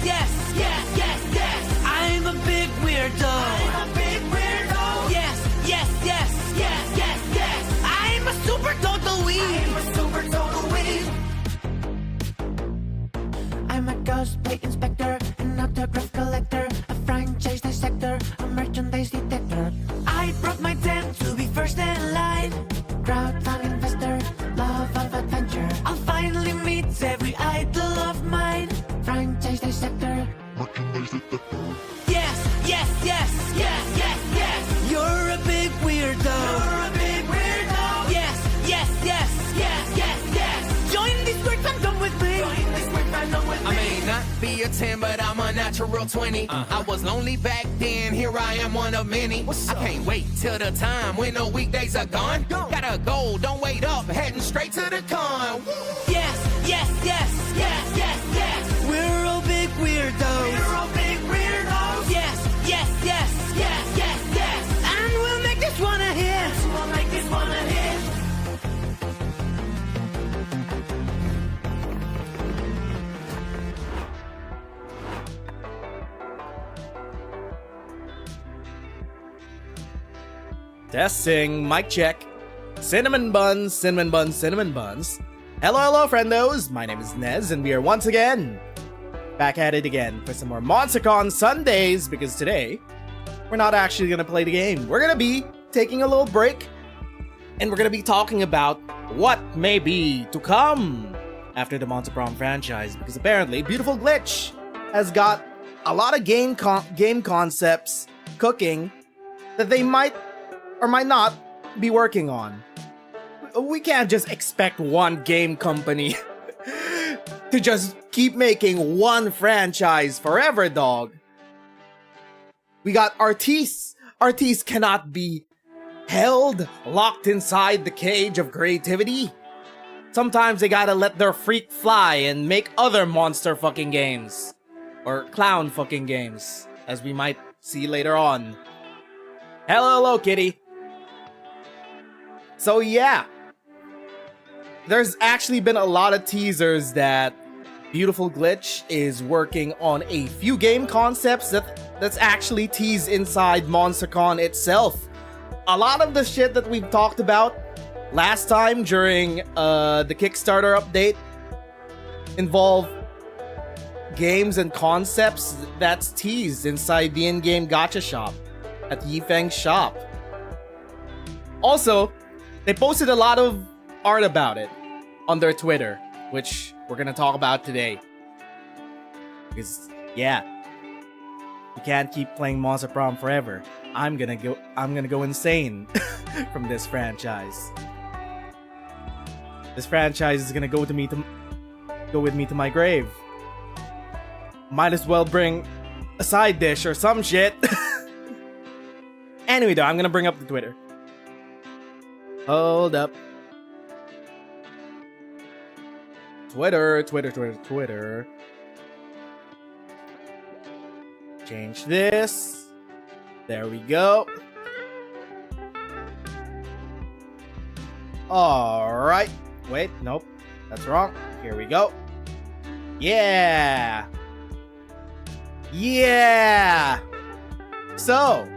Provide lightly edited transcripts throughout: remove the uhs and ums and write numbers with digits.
yes, yes, yes, yes. I'm a big weirdo. I'm a big weirdo. Yes, yes, yes, yes, yes, yes. I'm a super total weeb. I'm a super total weeb. I'm a cosplay inspector, an autograph collector, a franchise dissector, a merchandise detector. I brought my tent to be first in line. Crowdfund investor, love of adventure. I'll finally meet every idol of mine. Franchise dissector, merchandise detector. Yes, yes, yes, yes, yes, yes. You're a big weirdo. You're a big weirdo. Yes, yes, yes, yes, yes, yes. Join this weird fandom with me. Join this weird fandom with me. I may not be a 10, but I'm a natural 20. I was lonely back then, here I am one of many. I can't wait till the time when the weekdays are gone. Got a goal, don't wait up, heading straight to the con. Yes, yes, yes, yes, yes, yes. We're all big weirdos. We're all big weirdos. Yes, yes, yes, yes, yes, yes. And we'll make this one a hit. We'll make this one a hit. Testing, mic check. Cinnamon buns, cinnamon buns, cinnamon buns. Hello, hello, friendos. My name is Nez, and we are once again back at it again for some more MonsterCon Sundays, because today we're not actually gonna play the game. We're gonna be taking a little break, and we're gonna be talking about what may be to come after the Prom franchise, because apparently Beautiful Glitch has got a lot of game concepts cooking that they might or might not be working on. We can't just expect one game company to just keep making one franchise forever, dog. We got artists. Artists cannot be held, locked inside the cage of creativity. Sometimes they gotta let their freak fly and make other monster fucking games. Or clown fucking games, as we might see later on. Hello, hello, kitty. So yeah, there's actually been a lot of teasers that Beautiful Glitch is working on a few game concepts that's actually teased inside MonsterCon itself. A lot of the shit that we've talked about last time during the Kickstarter update involve games and concepts that's teased inside the in-game gacha shop at Yifeng's shop. Also, they posted a lot of art about it on their Twitter, which we're gonna talk about today. Because, yeah, we can't keep playing Monster Prom forever. I'm gonna go insane from this franchise. This franchise is gonna go with me to my grave. Might as well bring a side dish or some shit. Anyway, though, I'm gonna bring up the Twitter. Hold up. Twitter. Change this. There we go. Alright. Wait, nope. That's wrong. Here we go. Yeah! Yeah! So,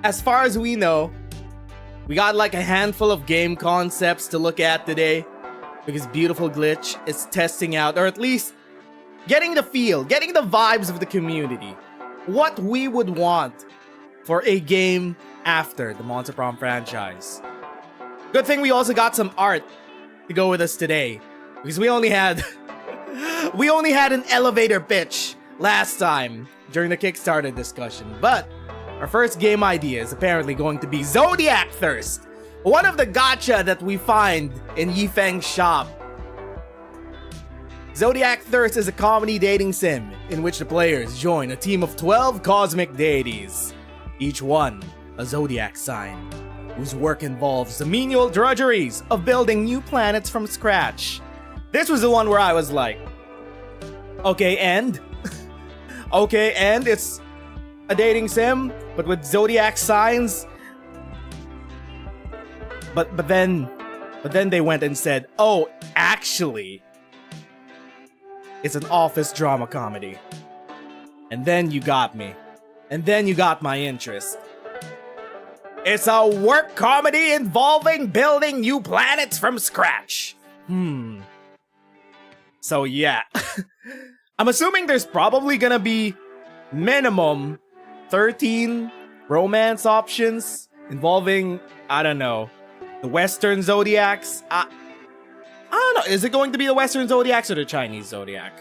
as far as we know, we got like a handful of game concepts to look at today, because Beautiful Glitch is testing out, or at least getting the feel, getting the vibes of the community. What we would want for a game after the Monster Prom franchise. Good thing we also got some art to go with us today, because we only had an elevator pitch last time during the Kickstarter discussion. But our first game idea is apparently going to be Zodiac Thirst, one of the gacha that we find in Yifeng's shop. Zodiac Thirst is a comedy dating sim in which the players join a team of 12 cosmic deities, each one a zodiac sign, whose work involves the menial drudgeries of building new planets from scratch. This was the one where I was like, okay, and? Okay, and it's a dating sim, but with zodiac signs? But then they went and said, oh, actually, It's an office drama comedy. And then you got me. And then you got my interest. It's a work comedy involving building new planets from scratch. So yeah. I'm assuming there's probably gonna be minimum 13 romance options involving, I don't know, the Western Zodiacs. I don't know. Is it going to be the Western Zodiacs or the Chinese Zodiac?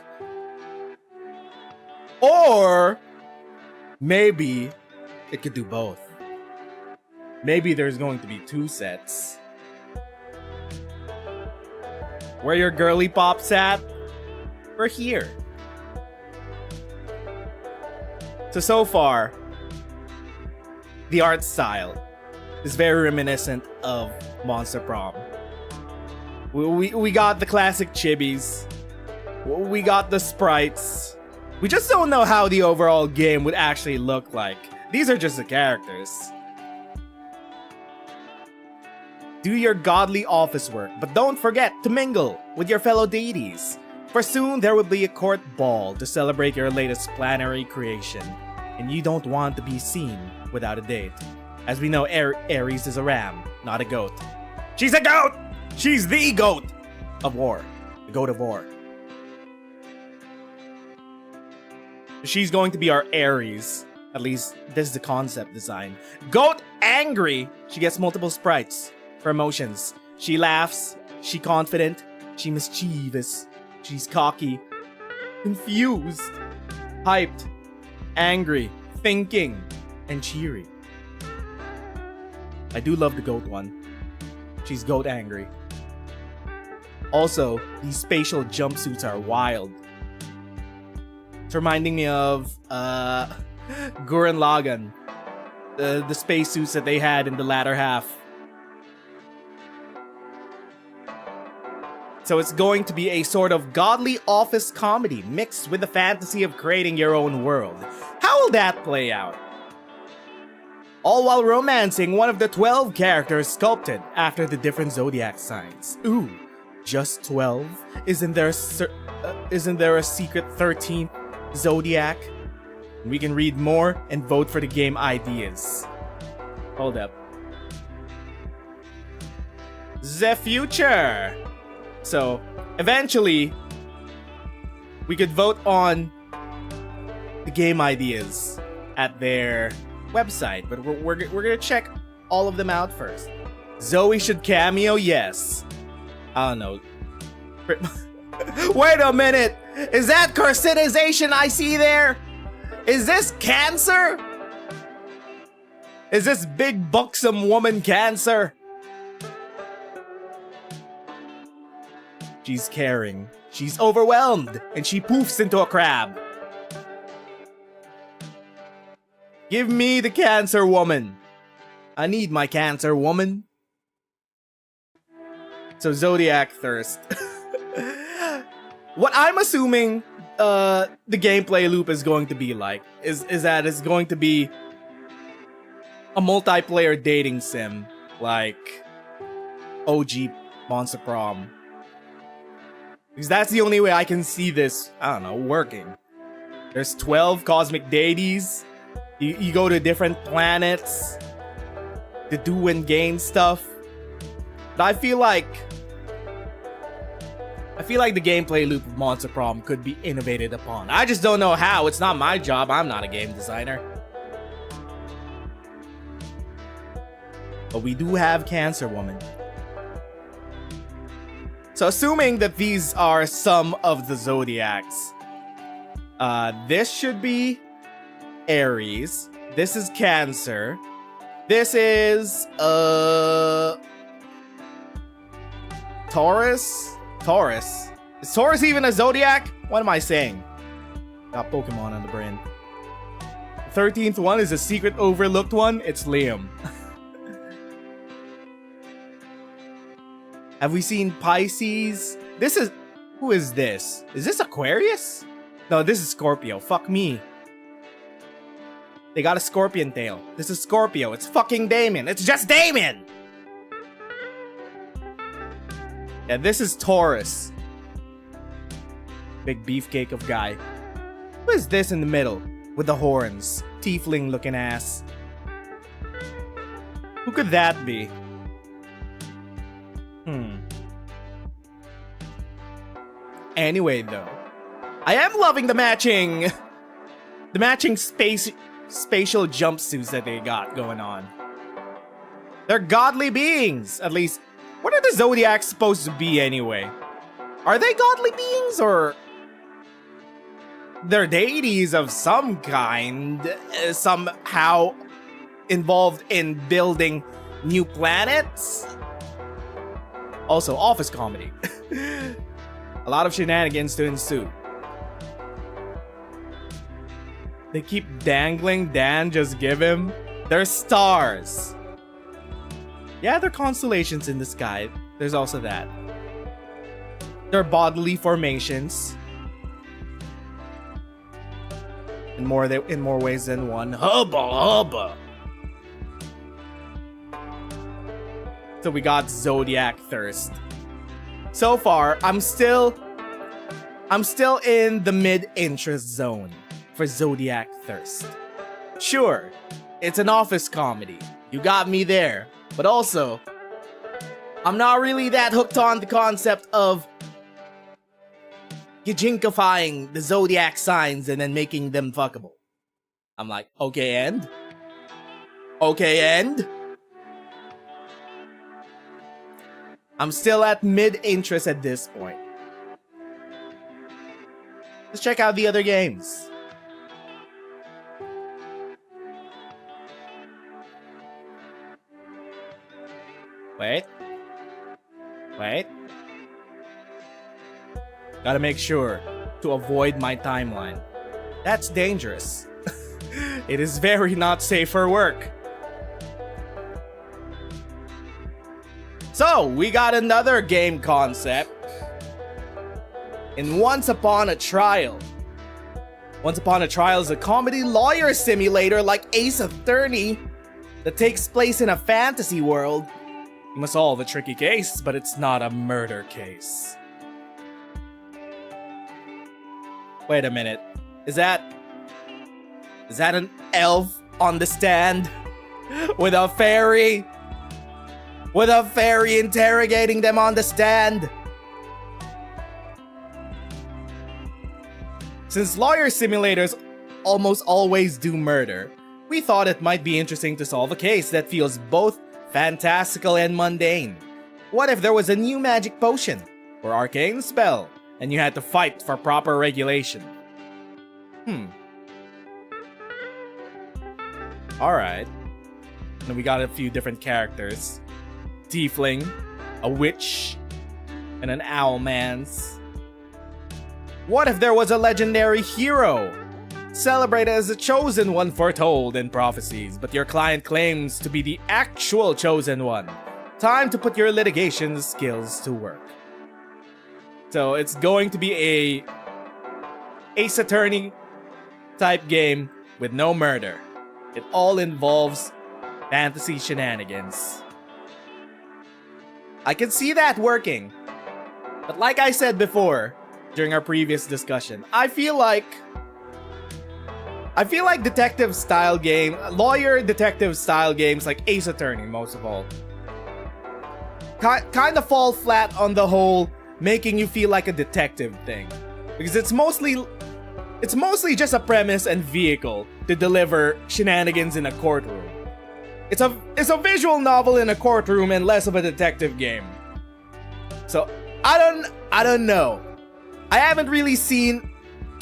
Or maybe it could do both. Maybe there's going to be 2 sets. Where your girly pops at? We're here. So far, the art style is very reminiscent of Monster Prom. We got the classic chibis. We got the sprites. We just don't know how the overall game would actually look like. These are just the characters. Do your godly office work, but don't forget to mingle with your fellow deities. For soon there will be a court ball to celebrate your latest planetary creation. And you don't want to be seen without a date. As we know, Ares is a ram, not a goat. She's a goat! She's the goat of war. The goat of war. She's going to be our Ares. At least, this is the concept design. Goat angry! She gets multiple sprites for emotions. She laughs. She confident. She mischievous. She's cocky. Confused. Hyped. Angry. Thinking. And cheery. I do love the goat one. She's goat angry. Also, these spatial jumpsuits are wild. It's reminding me of Gurren Lagann. The spacesuits that they had in the latter half. So it's going to be a sort of godly office comedy mixed with the fantasy of creating your own world. How will that play out? All while romancing one of the 12 characters sculpted after the different zodiac signs. Ooh, just 12? Isn't there a secret 13th zodiac? We can read more and vote for the game ideas. Hold up. The future! So, eventually, we could vote on the game ideas at their website, but we're gonna check all of them out first. Zoe should cameo, yes. I don't know. Wait a minute! Is that carcinization I see there? Is this cancer? Is this big buxom woman cancer? She's caring. She's overwhelmed, and she poofs into a crab. Give me the cancer woman. I need my cancer woman. So Zodiac Thirst. What I'm assuming the gameplay loop is going to be like is that it's going to be a multiplayer dating sim like OG Monster Prom. Because that's the only way I can see this, I don't know, working. There's 12 cosmic deities. You go to different planets to do and gain stuff. But I feel like the gameplay loop of Monster Prom could be innovated upon. I just don't know how. It's not my job. I'm not a game designer. But we do have Cancer Woman. So assuming that these are some of the zodiacs, this should be Aries. This is Cancer. This is Taurus. Taurus. Is Taurus even a zodiac? What am I saying? Got Pokemon on the brain. The 13th one is a secret overlooked one. It's Liam. Have we seen Pisces? This is... Who is this? Is this Aquarius? No, this is Scorpio. Fuck me. They got a scorpion tail. This is Scorpio. It's fucking Damien. It's just Damien! Yeah, this is Taurus. Big beefcake of guy. Who is this in the middle? With the horns. Tiefling looking ass. Who could that be? Anyway, though, I am loving the matching spatial jumpsuits that they got going on. They're godly beings, at least. What are the Zodiacs supposed to be anyway? Are they godly beings or they're deities of some kind, somehow involved in building new planets? Also, office comedy. A lot of shenanigans to ensue. They keep dangling Dan, just give him. They're stars. Yeah, they're constellations in the sky. There's also that. They're bodily formations. In more ways than one. Hubba hubba. So we got Zodiac Thirst. So far, I'm still in the mid-interest zone for Zodiac Thirst. Sure, it's an office comedy. You got me there. But also, I'm not really that hooked on the concept of gijinkifying the zodiac signs and then making them fuckable. I'm like, okay, and? Okay, and? I'm still at mid-interest at this point. Let's check out the other games. Wait. Gotta make sure to avoid my timeline. That's dangerous. It is very not safe for work. So, we got another game concept in Once Upon a Trial. Once Upon a Trial is a comedy lawyer simulator like Ace Attorney that takes place in a fantasy world. You must solve a tricky case, but it's not a murder case. Wait a minute. Is that an elf on the stand? With a fairy? With a fairy interrogating them on the stand? Since lawyer simulators almost always do murder, we thought it might be interesting to solve a case that feels both fantastical and mundane. What if there was a new magic potion or arcane spell and you had to fight for proper regulation? Alright. And we got a few different characters. Tiefling, a witch, and an owlman's. What if there was a legendary hero? Celebrated as a chosen one foretold in prophecies, but your client claims to be the actual chosen one. Time to put your litigation skills to work. So it's going to be a Ace Attorney type game with no murder. It all involves fantasy shenanigans. I can see that working. But like I said before, during our previous discussion, I feel like detective style game, lawyer detective style games like Ace Attorney most of all, kind of fall flat on the whole making you feel like a detective thing. Because it's mostly just a premise and vehicle to deliver shenanigans in a courtroom. It's a visual novel in a courtroom and less of a detective game. So I don't know. I haven't really seen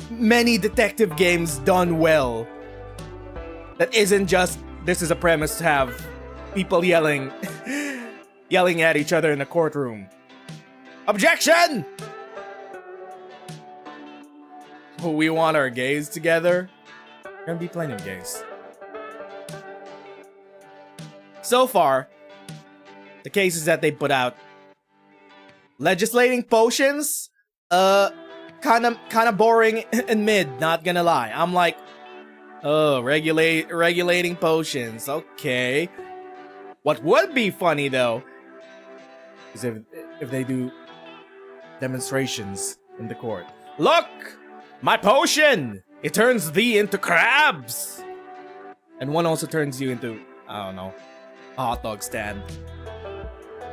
many detective games done well that isn't just this is a premise to have people yelling at each other in a courtroom. Objection! We want our gays together. Gonna be plenty of gays. So far, the cases that they put out, legislating potions, kind of boring and mid, not gonna lie. I'm like, oh, regulating potions, okay. What would be funny though is if they do demonstrations in the court. Look! My potion! It turns thee into crabs! And one also turns you into, I don't know, a hot dog stand.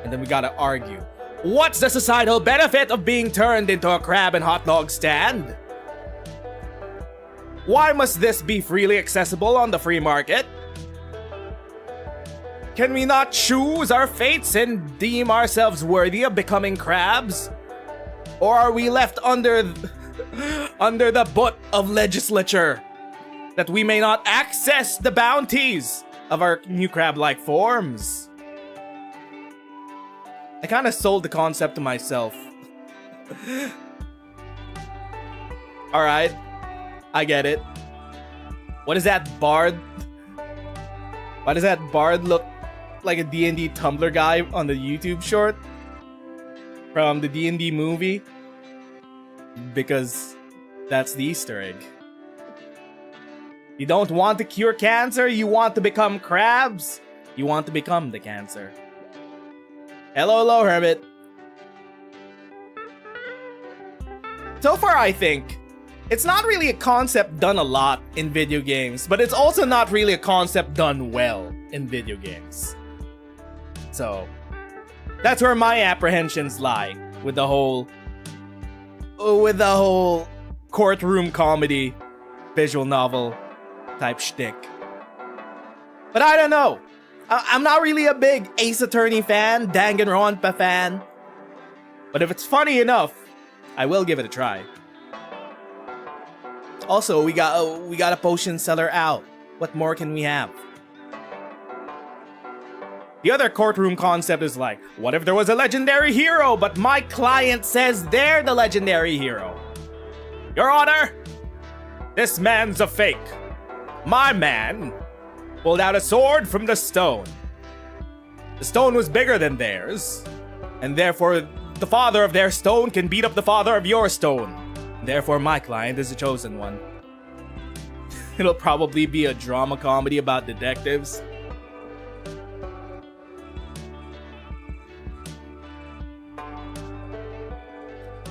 And then we gotta argue. What's the societal benefit of being turned into a crab and hot dog stand? Why must this be freely accessible on the free market? Can we not choose our fates and deem ourselves worthy of becoming crabs? Or are we left under the butt of legislature that we may not access the bounties of our new crab-like forms? I kind of sold the concept to myself. Alright, I get it. What is that bard? Why does that bard look like a D&D Tumblr guy on the YouTube short? From the D&D movie? Because that's the Easter egg. You don't want to cure cancer, you want to become crabs? You want to become the cancer. Hello, Hermit. So far, I think, it's not really a concept done a lot in video games, but it's also not really a concept done well in video games. So, that's where my apprehensions lie with the whole courtroom comedy, visual novel type shtick. But I don't know. I'm not really a big Ace Attorney fan, Danganronpa fan. But if it's funny enough, I will give it a try. Also, we got a potion seller out. What more can we have? The other courtroom concept is like, what if there was a legendary hero, but my client says they're the legendary hero? Your Honor, this man's a fake. My man pulled out a sword from the stone. The stone was bigger than theirs, and therefore the father of their stone can beat up the father of your stone. Therefore my client is the chosen one. It'll probably be a drama comedy about detectives.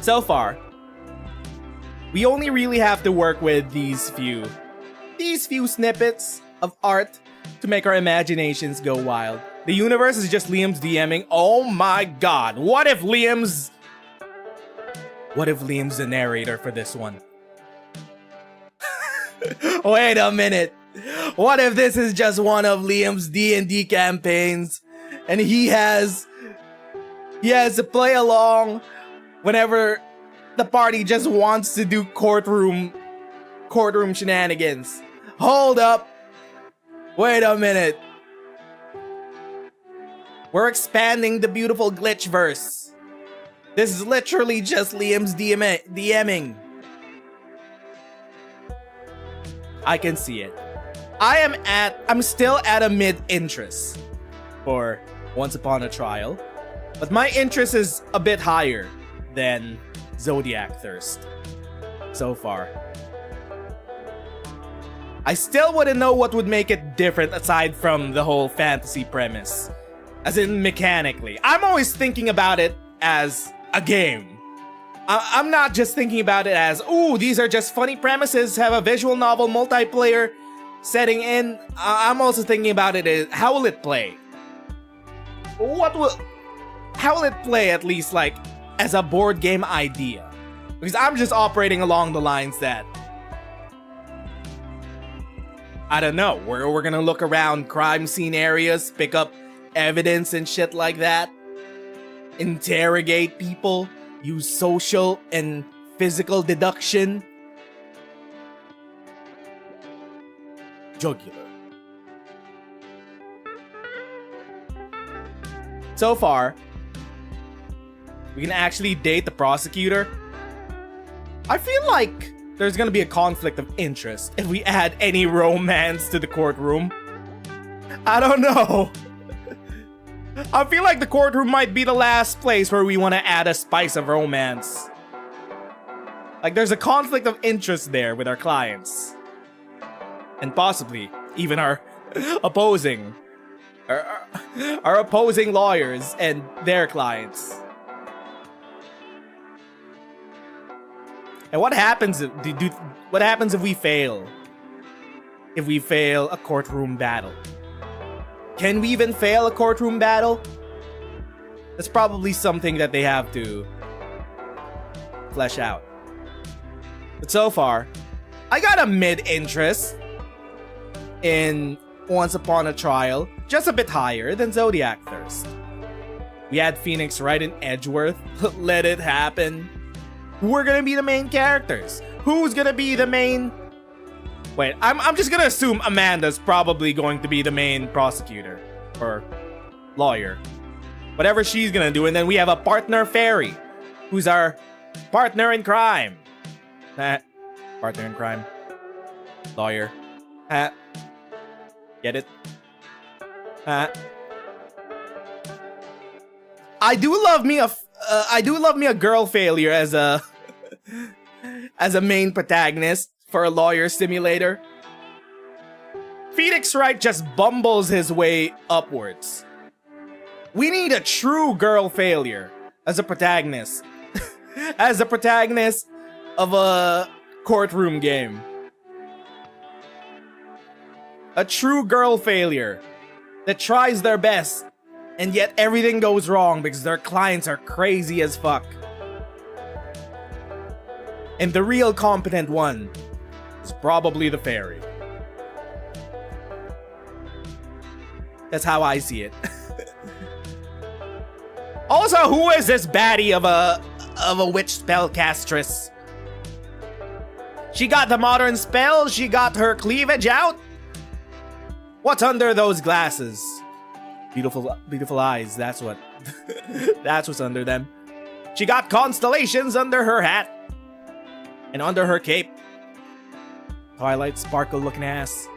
So far, we only really have to work with these few snippets of art to make our imaginations go wild. The universe is just Liam's DMing. Oh my god, what if Liam's the narrator for this one? Wait a minute. What if this is just one of Liam's D&D campaigns and he has to play along whenever the party just wants to do courtroom shenanigans? Hold up. Wait a minute. We're expanding the beautiful glitch verse. This is literally just Liam's DMing. I can see it. I'm still at a mid-interest for Once Upon a Trial, but my interest is a bit higher than Zodiac Thirst so far. I still wouldn't know what would make it different aside from the whole fantasy premise. As in mechanically. I'm always thinking about it as a game. I'm not just thinking about it as, ooh, these are just funny premises, have a visual novel multiplayer setting in. I'm also thinking about it as, how will it play? How will it play at least like as a board game idea? Because I'm just operating along the lines that, I don't know, we're gonna look around crime scene areas, pick up evidence and shit like that, interrogate people, use social and physical deduction. Jugular. So far, we can actually date the prosecutor. I feel like there's gonna be a conflict of interest if we add any romance to the courtroom. I don't know. I feel like the courtroom might be the last place where we want to add a spice of romance. Like there's a conflict of interest there with our clients. And possibly even our opposing lawyers and their clients. And what happens what happens if we fail? If we fail a courtroom battle? Can we even fail a courtroom battle? That's probably something that they have to flesh out. But so far, I got a mid-interest in Once Upon a Trial, just a bit higher than Zodiac Thirst. We had Phoenix right in Edgeworth. Let it happen. Who are gonna be the main characters? Who's gonna be the main... Wait, I'm just gonna assume Amanda's probably going to be the main prosecutor. Or lawyer. Whatever she's gonna do. And then we have a partner fairy, who's our partner in crime. Partner in crime. Lawyer. Get it? I do love me a girl failure as a as a main protagonist for a lawyer simulator. Phoenix Wright just bumbles his way upwards. We need a true girl failure as a protagonist. As a protagonist of a courtroom game. A true girl failure that tries their best and yet everything goes wrong because their clients are crazy as fuck. And the real competent one is probably the fairy. That's how I see it. Also, who is this baddie of a witch spellcastress? She got the modern spell, she got her cleavage out. What's under those glasses? Beautiful eyes, that's what. That's what's under them. She got constellations under her hat. And under her cape. Twilight Sparkle looking ass.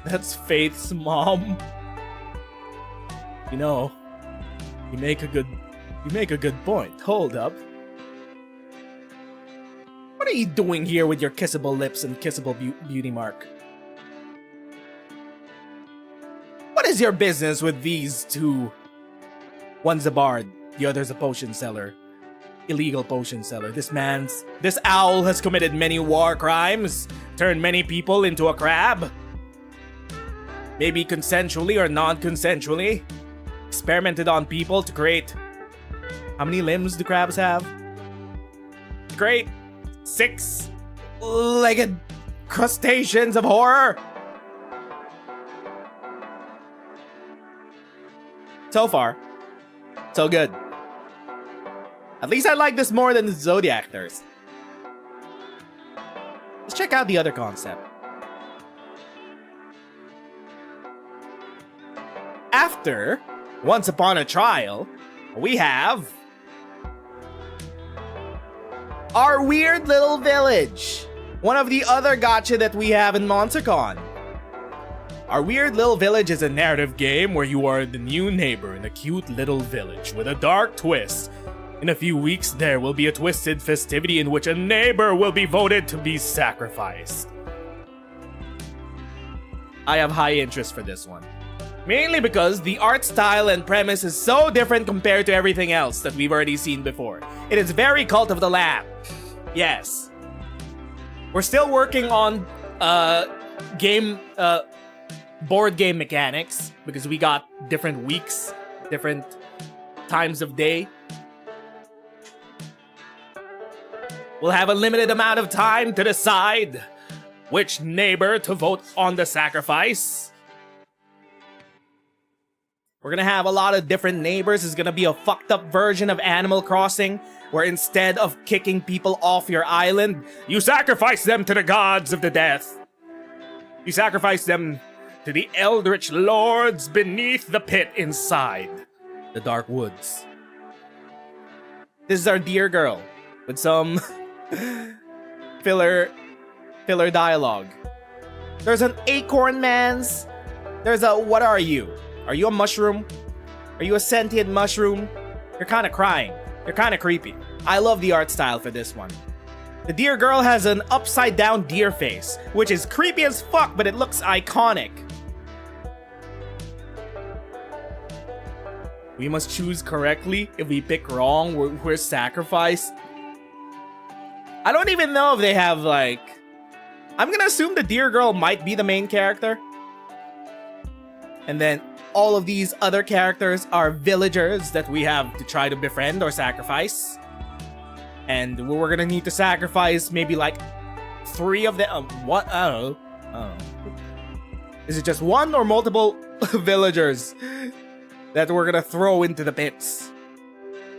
That's Faith's mom. You know, you make a good point. Hold up. What are you doing here with your kissable lips and kissable beauty mark? What is your business with these two? One's a bard, the other's a potion seller. Illegal potion seller. This owl has committed many war crimes, turned many people into a crab. Maybe consensually or non-consensually. Experimented on people to create... How many limbs do crabs have? Great. 6-legged crustaceans of horror. So far, so good. At least I like this more than the Zodiac Thirst. Let's check out the other concept. After Once Upon a Trial, we have our weird little village. One of the other gacha that we have in MonsterCon. Our weird little village is a narrative game where you are the new neighbor in a cute little village with a dark twist. In a few weeks, there will be a twisted festivity in which a neighbor will be voted to be sacrificed. I have high interest for this one. Mainly because the art style and premise is so different compared to everything else that we've already seen before. It is very Cult of the Lamb. Yes. We're still working on board game mechanics because we got different weeks, different times of day. We'll have a limited amount of time to decide which neighbor to vote on the sacrifice. We're gonna have a lot of different neighbors. It's gonna be a fucked up version of Animal Crossing, where instead of kicking people off your island, you sacrifice them to the gods of the death. You sacrifice them to the eldritch lords beneath the pit inside the dark woods. This is our dear girl with some filler dialogue. There's an acorn man's. There's a what are you? Are you a mushroom? Are you a sentient mushroom? You're kind of crying. You're kind of creepy. I love the art style for this one. The deer girl has an upside down deer face, which is creepy as fuck, but it looks iconic. We must choose correctly. If we pick wrong, we're sacrificed. I don't even know if they have, like... I'm gonna assume the deer girl might be the main character. And then all of these other characters are villagers that we have to try to befriend or sacrifice. And we're gonna need to sacrifice maybe like 3 of them. What? I don't know. Is it just 1 or multiple villagers that we're gonna throw into the pits?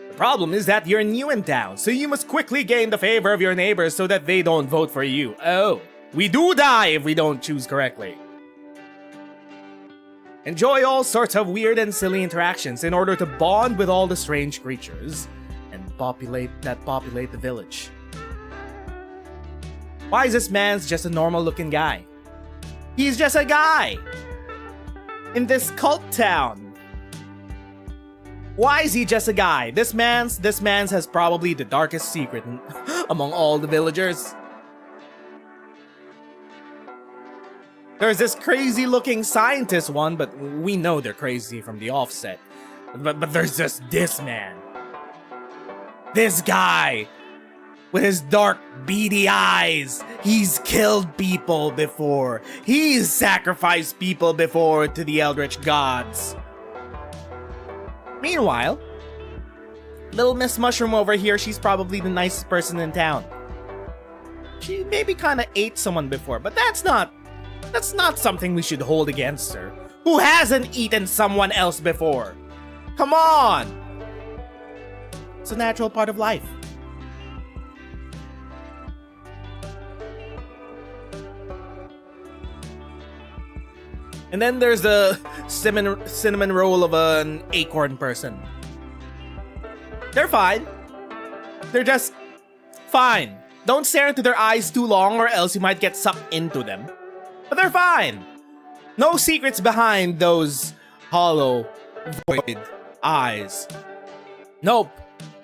The problem is that you're new in town, so you must quickly gain the favor of your neighbors so that they don't vote for you. Oh, we do die if we don't choose correctly. Enjoy all sorts of weird and silly interactions in order to bond with all the strange creatures and populate the village. Why is this man's just a normal looking guy? He's just a guy in this cult town. Why is he just a guy? This man's has probably the darkest secret among all the villagers. There's this crazy looking scientist one, but we know they're crazy from the offset. But there's just this man. This guy with his dark, beady eyes. He's killed people before. He's sacrificed people before to the eldritch gods. Meanwhile, little Miss Mushroom over here, she's probably the nicest person in town. She maybe kind of ate someone before, but that's not something we should hold against her. Who hasn't eaten someone else before? Come on! It's a natural part of life. And then there's the cinnamon roll of an acorn person. They're fine. They're just fine. Don't stare into their eyes too long or else you might get sucked into them. But they're fine. No secrets behind those hollow, void eyes. Nope.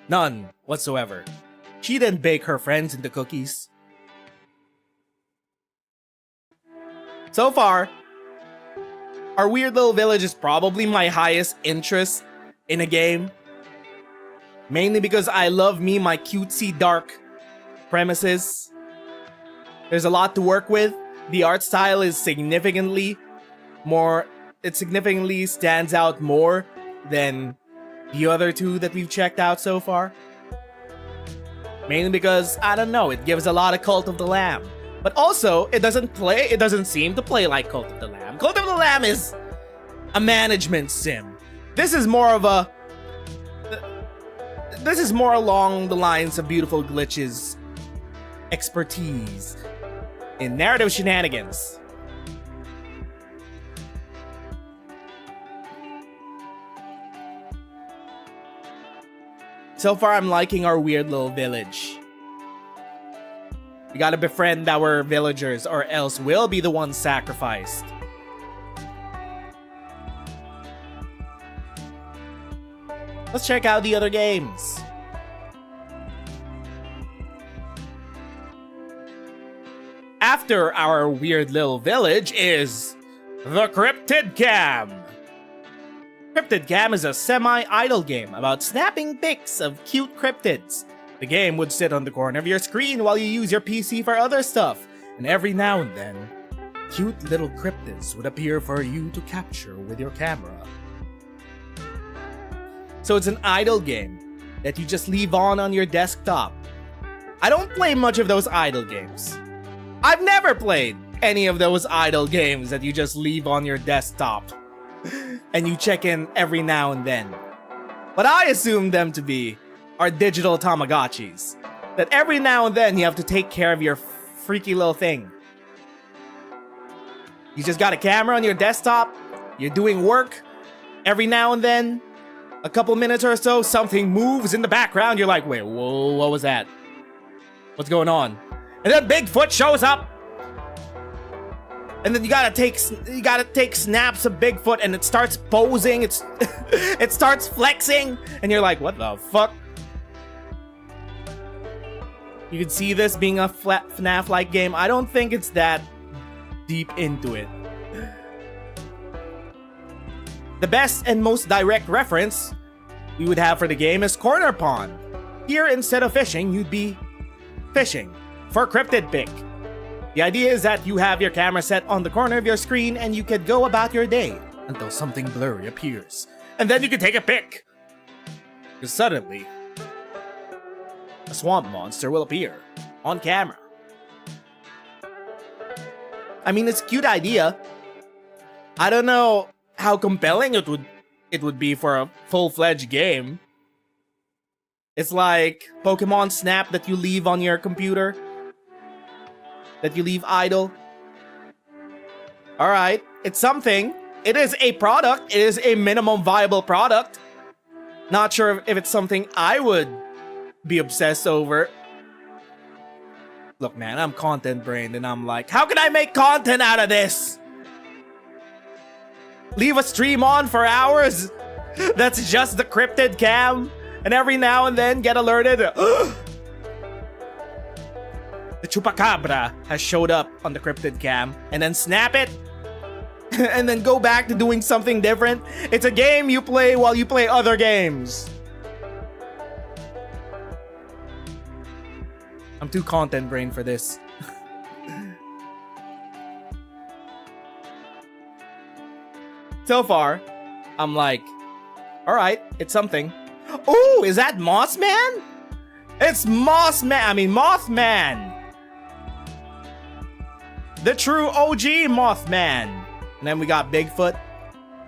None whatsoever. She didn't bake her friends into cookies. So far, our weird little village is probably my highest interest in a game. Mainly because I love my cutesy dark premises. There's a lot to work with. The art style is significantly stands out more than the other 2 that we've checked out so far. Mainly because, I don't know, it gives a lot of Cult of the Lamb. But also, it doesn't seem to play like Cult of the Lamb. Cult of the Lamb is a management sim. This is more along the lines of Beautiful Glitch's expertise in narrative shenanigans. So far, I'm liking our weird little village. We gotta befriend our villagers or else we'll be the ones sacrificed. Let's check out the other games. After our weird little village is the Cryptid Cam. Cryptid Cam is a semi-idle game about snapping pics of cute cryptids. The game would sit on the corner of your screen while you use your PC for other stuff, and every now and then, cute little cryptids would appear for you to capture with your camera. So it's an idle game that you just leave on your desktop. I don't play much of those idle games. I've never played any of those idle games that you just leave on your desktop and you check in every now and then. But I assume them to be our digital Tamagotchis, that every now and then you have to take care of your freaky little thing. You just got a camera on your desktop, you're doing work, every now and then, a couple minutes or so, something moves in the background, you're like, wait, whoa, what was that? What's going on? And then Bigfoot shows up! And then you gotta take snaps of Bigfoot and it starts posing, it starts flexing, and you're like, what the fuck? You can see this being a FNAF-like game. I don't think it's that deep into it. The best and most direct reference we would have for the game is Corner Pond. Here, instead of fishing, you'd be fishing for Cryptid Pick. The idea is that you have your camera set on the corner of your screen and you could go about your day until something blurry appears. And then you can take a pic. Because suddenly, a swamp monster will appear on camera. I mean, it's a cute idea. I don't know how compelling it would be for a full-fledged game. It's like Pokemon Snap that you leave on your computer. That you leave idle. Alright, it's something. It is a product. It is a minimum viable product. Not sure if it's something I would be obsessed over. Look, man, I'm content brained and I'm like, how can I make content out of this? Leave a stream on for hours? That's just the Cryptid Cam? And every now and then get alerted. The Chupacabra has showed up on the Cryptid Cam. And then snap it. And then go back to doing something different. It's a game you play while you play other games. I'm too content brain for this. So far, I'm like, alright, it's something. Oh, is that Mothman? It's Mothman. The true OG Mothman. And then we got Bigfoot.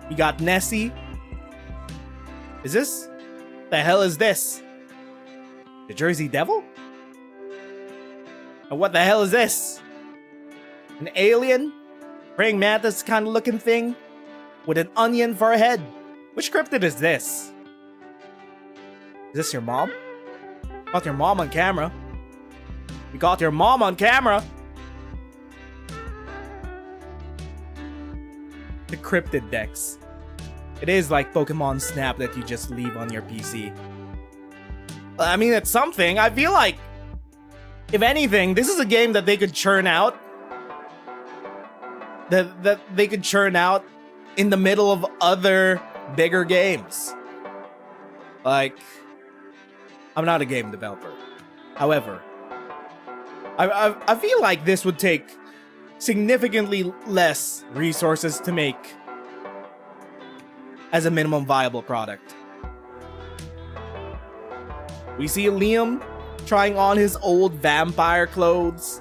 We got Nessie. Is this? The hell is this? The Jersey Devil? And what the hell is this? An alien? Praying mantis kind of looking thing? With an onion for a head? Which cryptid is this? Is this your mom? Got your mom on camera. You got your mom on camera. The Cryptid Dex. It is like Pokemon Snap that you just leave on your PC. I mean, it's something. I feel like, if anything, this is a game that they could churn out. That they could churn out in the middle of other bigger games. Like, I'm not a game developer. However, I feel like this would take significantly less resources to make as a minimum viable product. We see Liam trying on his old vampire clothes.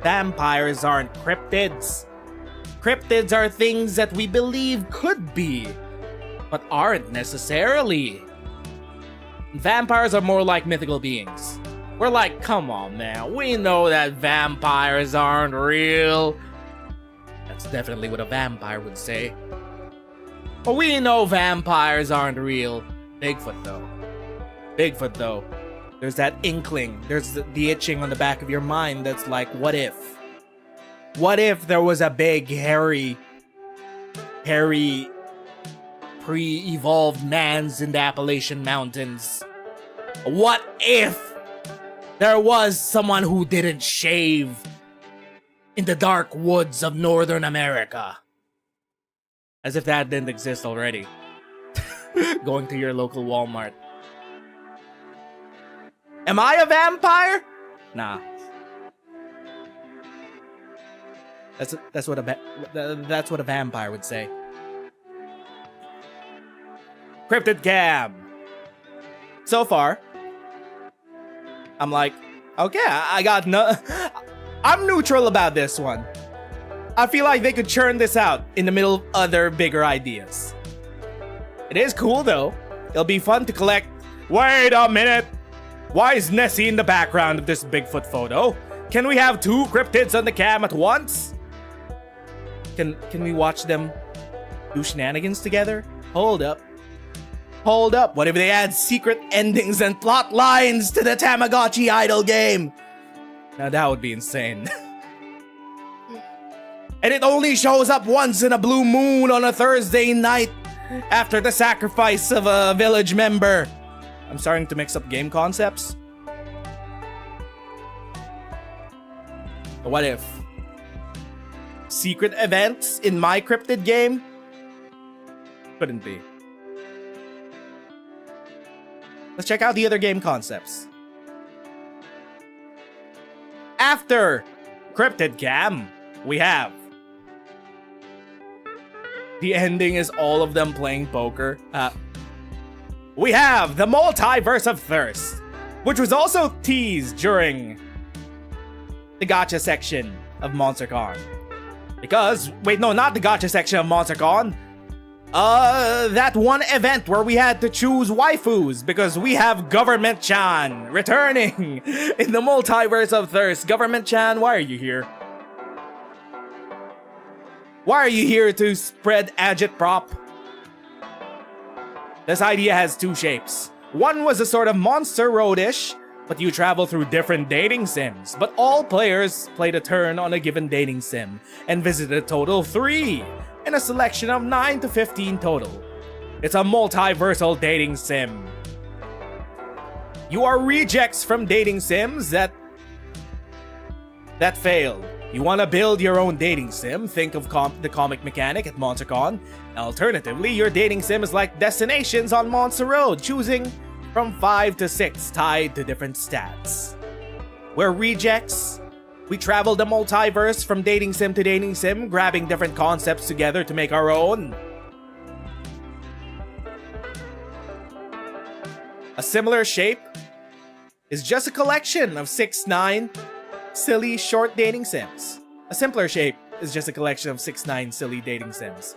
Vampires aren't cryptids. Cryptids are things that we believe could be, but aren't necessarily. Vampires are more like mythical beings. We're like, come on, man. We know that vampires aren't real. That's definitely what a vampire would say. But we know vampires aren't real. Bigfoot, though. There's that inkling. There's the itching on the back of your mind that's like, what if? What if there was a big, hairy, pre-evolved mans in the Appalachian Mountains? What if there was someone who didn't shave in the dark woods of Northern America? As if that didn't exist already. Going to your local Walmart. Am I a vampire? Nah. That's what a vampire would say. Cryptid Cam. So far, I'm like, okay, I'm neutral about this one. I feel like they could churn this out in the middle of other bigger ideas. It is cool though. It'll be fun to collect. Wait a minute. Why is Nessie in the background of this Bigfoot photo? Can we have two cryptids on the cam at once? Can we watch them do shenanigans together? Hold up. What if they add secret endings and plot lines to the Tamagotchi idol game? Now that would be insane. And it only shows up once in a blue moon on a Thursday night after the sacrifice of a village member. I'm starting to mix up game concepts. But what if secret events in my cryptid game? Couldn't be. Let's check out the other game concepts. After Cryptid Cam, we have the ending is all of them playing poker. We have the Multiverse of Thirst, which was also teased during the gacha section of MonsterCon. Because, wait, no, not the gacha section of MonsterCon. That one event where we had to choose waifus because we have Government-chan returning in the Multiverse of Thirst. Government-chan, why are you here? Why are you here to spread agitprop? This idea has two shapes. One was a sort of Monster Road-ish, but you travel through different dating sims. But all players played a turn on a given dating sim and visited a total of 3 in a selection of 9 to 15 total. It's a multiversal dating sim. You are rejects from dating sims that failed. You want to build your own dating sim, think of the comic mechanic at MonsterCon. Alternatively, your dating sim is like destinations on Monster Road, choosing from 5 to 6 tied to different stats. We're rejects. We travel the multiverse from dating sim to dating sim, grabbing different concepts together to make our own. A similar shape is just a collection of 6-9 silly short dating sims. A simpler shape is just a collection of 6-9 silly dating sims.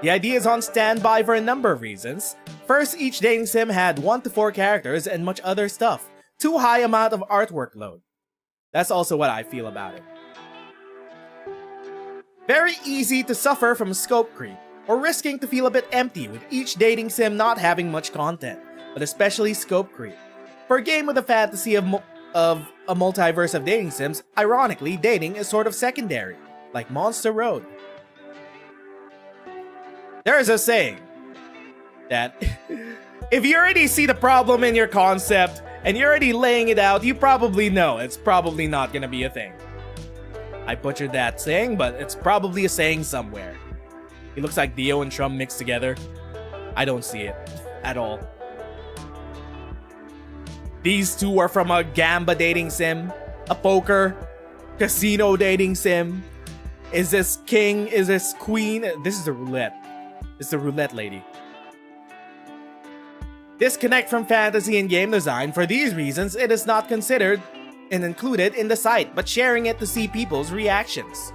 The idea is on standby for a number of reasons. First, each dating sim had 1 to 4 characters and much other stuff. Too high amount of artwork load. That's also what I feel about it. Very easy to suffer from scope creep, or risking to feel a bit empty with each dating sim not having much content, but especially scope creep. For a game with a fantasy of a multiverse of dating sims, ironically, dating is sort of secondary, like Monster Road. There is a saying that if you already see the problem in your concept and you're already laying it out, you probably know it's probably not gonna be a thing. I butchered that saying, but it's probably a saying somewhere. It looks like Dio and Trump mixed together. I don't see it at all. These two are from a Gamba dating sim, a poker, casino dating sim. Is this king? Is this queen? This is the roulette. It's the roulette lady. Disconnect from fantasy and game design. For these reasons, it is not considered and included in the site, but sharing it to see people's reactions.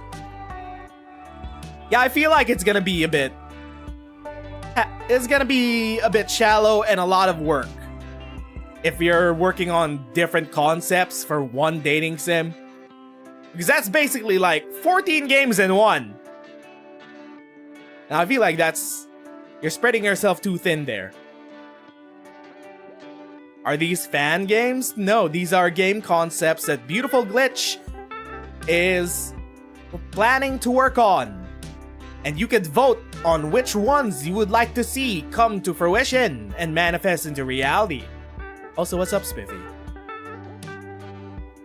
Yeah, I feel like it's gonna be a bit... It's gonna be a bit shallow and a lot of work. If you're working on different concepts for one dating sim. Because that's basically like 14 games in one. Now, I feel like you're spreading yourself too thin there. Are these fan games? No, these are game concepts that Beautiful Glitch is planning to work on. And you could vote on which ones you would like to see come to fruition and manifest into reality. Also, what's up, Spiffy?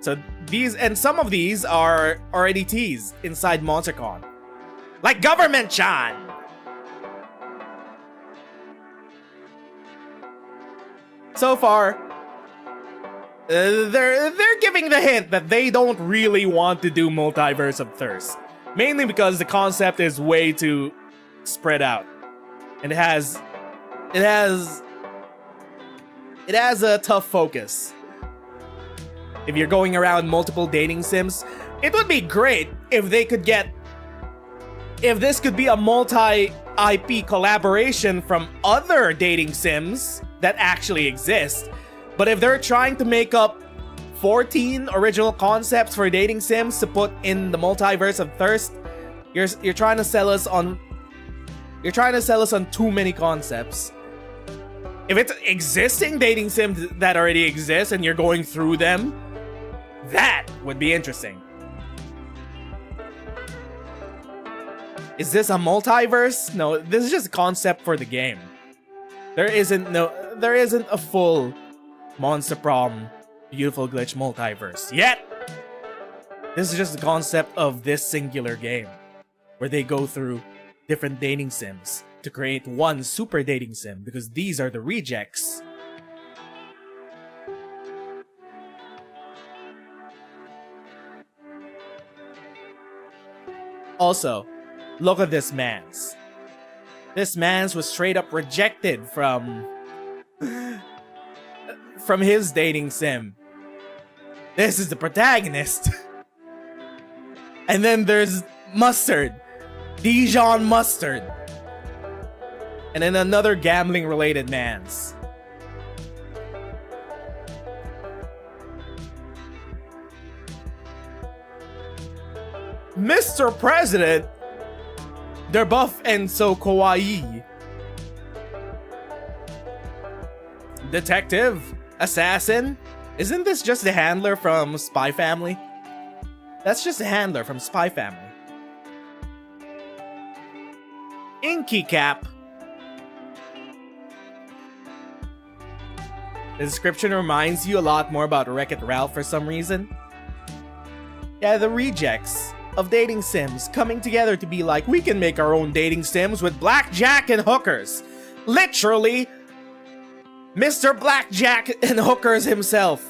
So these, and some of these are already teased inside MonsterCon. Like Government-chan! So far, they're giving the hint that they don't really want to do Multiverse of Thirst. Mainly because the concept is way too spread out. And it has a tough focus. If you're going around multiple dating sims, it would be great if they could get... If this could be a multi-IP collaboration from other dating sims that actually exist. But if they're trying to make up 14 original concepts for dating sims to put in the Multiverse of Thirst, you're trying to sell us on too many concepts. If it's existing dating sims that already exist and you're going through them, that would be interesting. Is this a multiverse? No, this is just a concept for the game. There isn't a full Monster Prom Beautiful Glitch multiverse yet. This is just the concept of this singular game, where they go through different dating sims to create one super dating sim, because these are the rejects Also, look at this man's. This man's was straight up rejected from his dating sim. This is the protagonist. And then there's Mustard. Dijon Mustard. And then another gambling related man's. Mr. President, they're buff and so kawaii. Detective, assassin, isn't this just the handler from Spy Family? That's just a handler from Spy Family. Inky Cap. The description reminds you a lot more about Wreck-It Ralph for some reason. Yeah, the rejects of dating sims coming together to be like, we can make our own dating sims with blackjack and hookers. Literally, Mr. Blackjack and Hookers himself.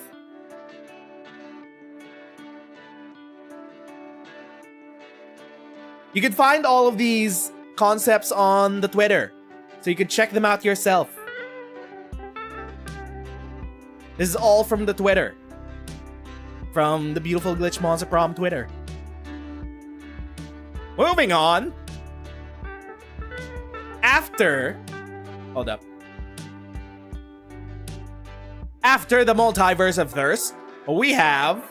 You can find all of these concepts on the Twitter, so you can check them out yourself. This is all from the Twitter. From the beautiful Glitch Monster Prom Twitter. Moving on. Hold up. After the Multiverse of Thirst, we have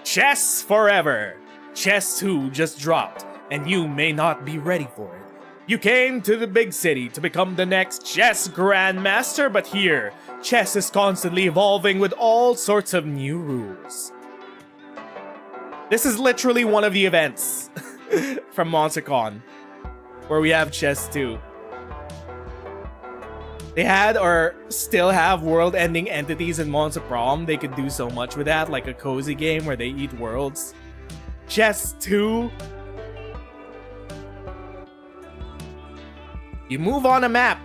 Chess Forever. Chess 2 just dropped, and you may not be ready for it. You came to the big city to become the next chess grandmaster, but here, chess is constantly evolving with all sorts of new rules. This is literally one of the events from MonsterCon, where we have chess 2. They had or still have world-ending entities in Monster Prom. They could do so much with that, like a cozy game where they eat worlds. Chess 2. You move on a map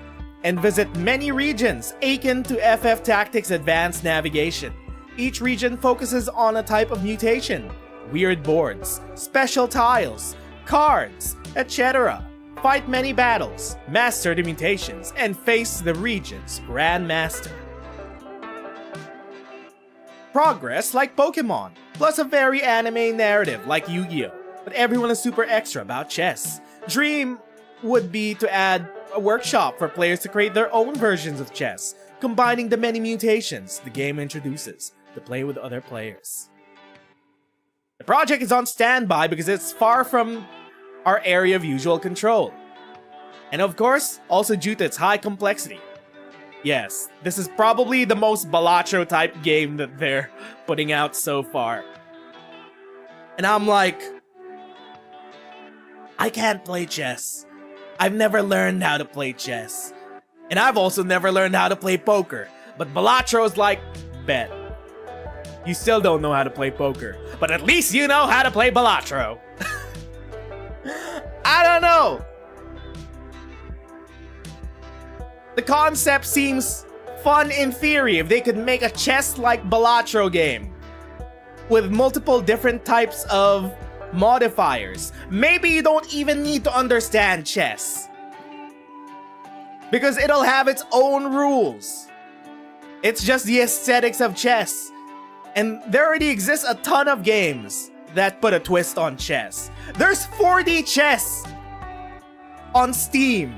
and visit many regions akin to FF Tactics Advanced Navigation. Each region focuses on a type of mutation, weird boards, special tiles, cards, etc. Fight many battles, master the mutations, and face the region's Grandmaster. Progress like Pokemon, plus a very anime narrative like Yu-Gi-Oh! But everyone is super extra about chess. Dream would be to add a workshop for players to create their own versions of chess, combining the many mutations the game introduces to play with other players. The project is on standby because it's far from our area of usual control. And of course, also due to its high complexity. Yes, this is probably the most Balatro type game that they're putting out so far. And I'm like, I can't play chess. I've never learned how to play chess. And I've also never learned how to play poker. But Balatro's like, bet. You still don't know how to play poker, but at least you know how to play Balatro. I don't know. The concept seems fun in theory if they could make a chess-like Balatro game with multiple different types of modifiers. Maybe you don't even need to understand chess, because it'll have its own rules. It's just the aesthetics of chess. And there already exists a ton of games that put a twist on chess. There's 4D chess on Steam.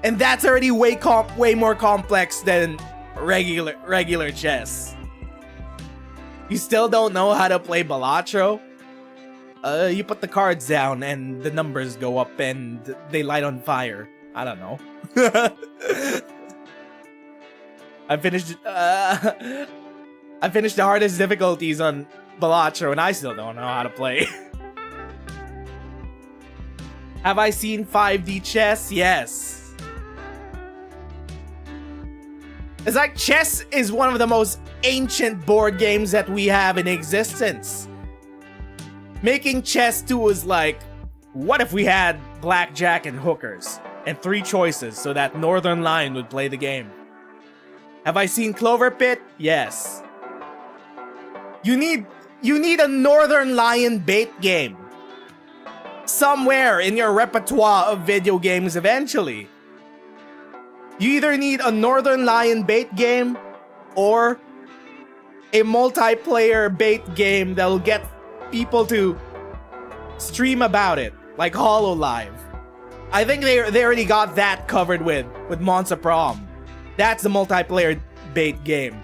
And that's already way more complex than regular chess. You still don't know how to play Balatro? You put the cards down and the numbers go up and they light on fire. I don't know. I finished the hardest difficulties on Balatro and I still don't know how to play. Have I seen 5D chess? Yes. It's like chess is one of the most ancient board games that we have in existence. Making chess 2 is like, what if we had blackjack and hookers and 3 choices so that Northern Lion would play the game? Have I seen Clover Pit? Yes. You need You need a Northern Lion bait game. Somewhere in your repertoire of video games eventually. You either need a Northern Lion bait game or a multiplayer bait game that'll get people to stream about it, like HoloLive. I think they already got that covered with Monster Prom. That's the multiplayer bait game.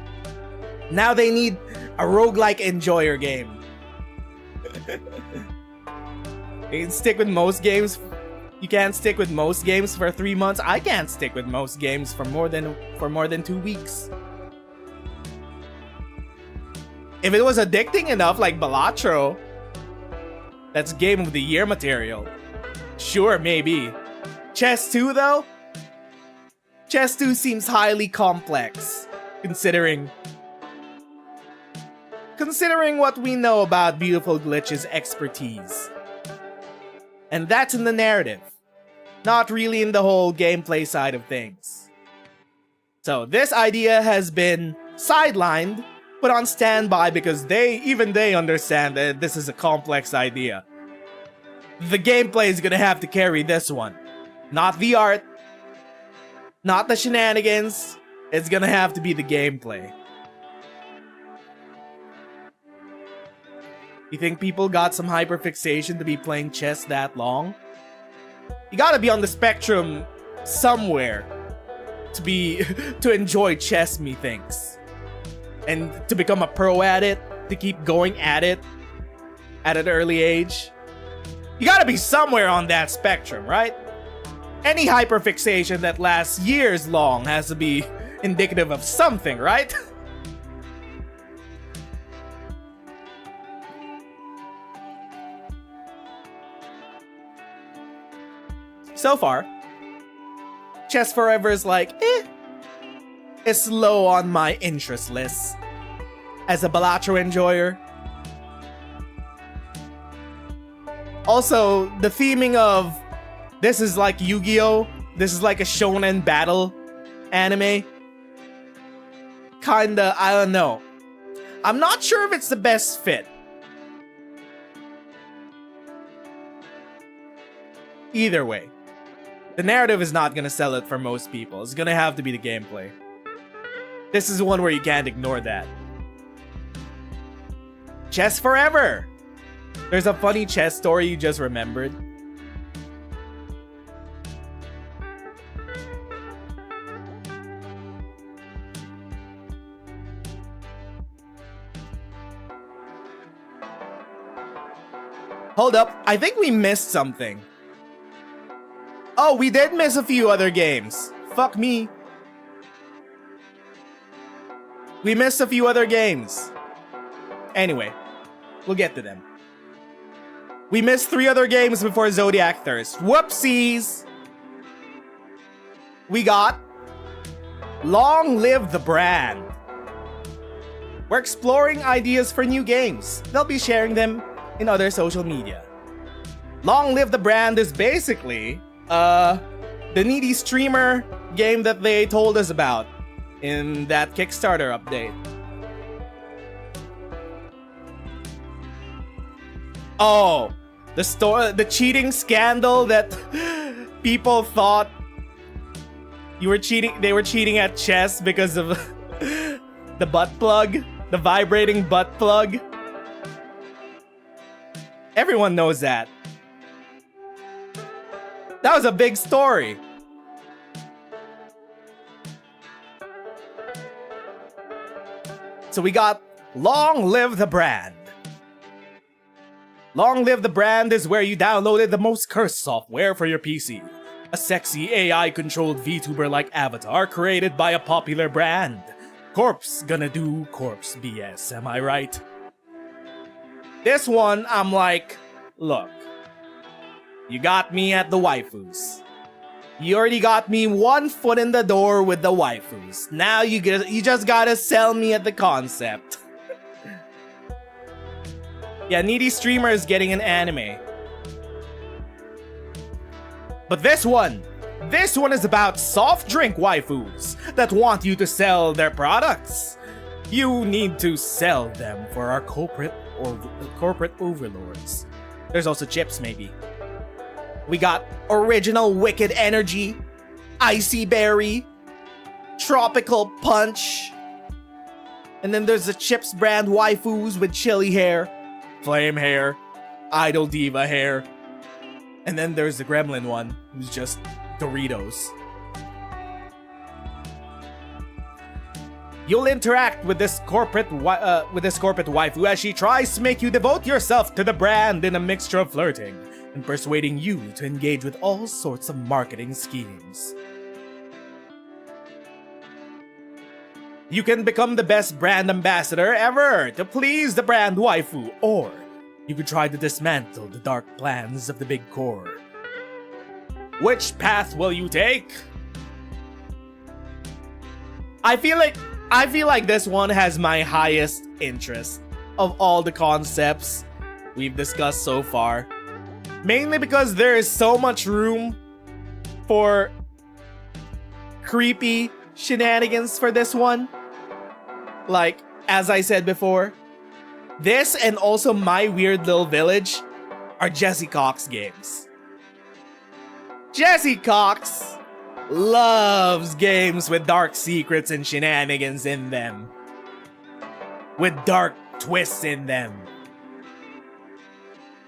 Now they need a roguelike enjoyer game. You can stick with most games. You can't stick with most games for 3 months. I can't stick with most games for more than 2 weeks. If it was addicting enough like Balatro, that's Game of the Year material. Sure, maybe. Chess 2 though? Chess 2 seems highly complex, considering what we know about Beautiful Glitch's expertise. And that's in the narrative, not really in the whole gameplay side of things. So this idea has been sidelined, put on standby because even they understand that this is a complex idea. The gameplay is gonna have to carry this one. Not the art, not the shenanigans, it's gonna have to be the gameplay. You think people got some hyperfixation to be playing chess that long? You gotta be on the spectrum somewhere to enjoy chess, methinks. And to become a pro at it, to keep going at it at an early age. You gotta be somewhere on that spectrum, right? Any hyperfixation that lasts years long has to be indicative of something, right? So far, Chess Forever is like, it's low on my interest list as a Balatro enjoyer. Also, the theming of this is like Yu-Gi-Oh! This is like a shonen battle anime. Kinda, I don't know. I'm not sure if it's the best fit. Either way, the narrative is not gonna sell it for most people. It's gonna have to be the gameplay. This is one where you can't ignore that. Chess Forever! There's a funny chess story you just remembered. Hold up, I think we missed something. Oh, we did miss a few other games. Fuck me. We missed a few other games. Anyway, we'll get to them. We missed 3 other games before Zodiac Thirst. Whoopsies! We got Long Live the Brand. We're exploring ideas for new games. They'll be sharing them in other social media. Long Live the Brand is basically the needy streamer game that they told us about in that Kickstarter update. Oh, the cheating scandal that people thought they were cheating at chess because of the butt plug, the vibrating butt plug. Everyone knows that. That was a big story. So we got Long Live the Brand. Long Live the Brand is where you downloaded the most cursed software for your PC. A sexy AI-controlled VTuber-like avatar created by a popular brand. Corpse gonna do corpse BS, am I right? This one, I'm like, look. You got me at the waifus. You already got me 1 foot in the door with the waifus. Now you just gotta sell me at the concept. Yeah, needy streamer is getting an anime. But this one is about soft drink waifus that want you to sell their products. You need to sell them for our corporate corporate overlords. There's also chips, maybe. We got original wicked energy, icy berry, tropical punch, and then there's the chips brand waifus with chili hair, flame hair, idol diva hair, and then there's the gremlin one who's just Doritos. You'll interact with this corporate waifu as she tries to make you devote yourself to the brand in a mixture of flirting and persuading you to engage with all sorts of marketing schemes. You can become the best brand ambassador ever to please the brand waifu, or you could try to dismantle the dark plans of the big core. Which path will you take? I feel like this one has my highest interest of all the concepts we've discussed so far. Mainly because there is so much room for creepy shenanigans for this one. Like, as I said before, this and also My Weird Little Village are Jesse Cox games. Jesse Cox loves games with dark secrets and shenanigans in them. With dark twists in them.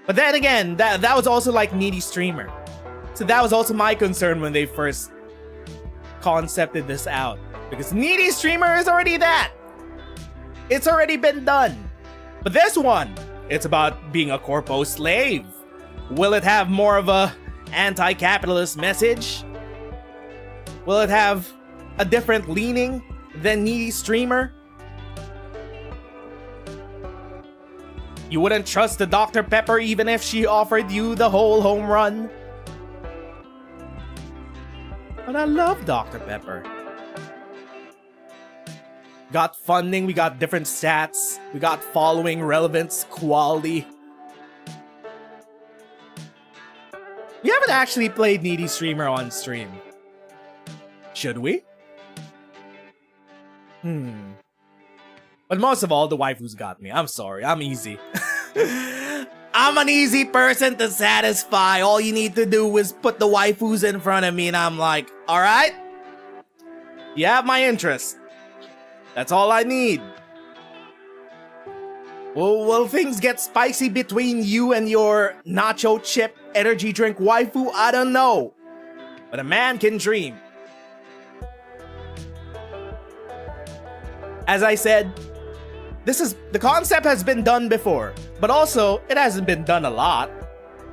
But then again, that was also like Needy Streamer. So that was also my concern when they first concepted this out. Because Needy Streamer is already that. It's already been done. But this one, it's about being a corpo slave. Will it have more of a anti-capitalist message? Will it have a different leaning than Needy Streamer? You wouldn't trust the Dr. Pepper even if she offered you the whole home run? But I love Dr. Pepper. Got funding, we got different stats, we got following, relevance, quality. We haven't actually played Needy Streamer on stream. Should we? But most of all, the waifus got me. I'm sorry, I'm easy. I'm an easy person to satisfy. All you need to do is put the waifus in front of me and I'm like, alright? You have my interest. That's all I need. Well, will things get spicy between you and your nacho chip energy drink waifu? I don't know. But a man can dream. As I said, the concept has been done before, but also it hasn't been done a lot.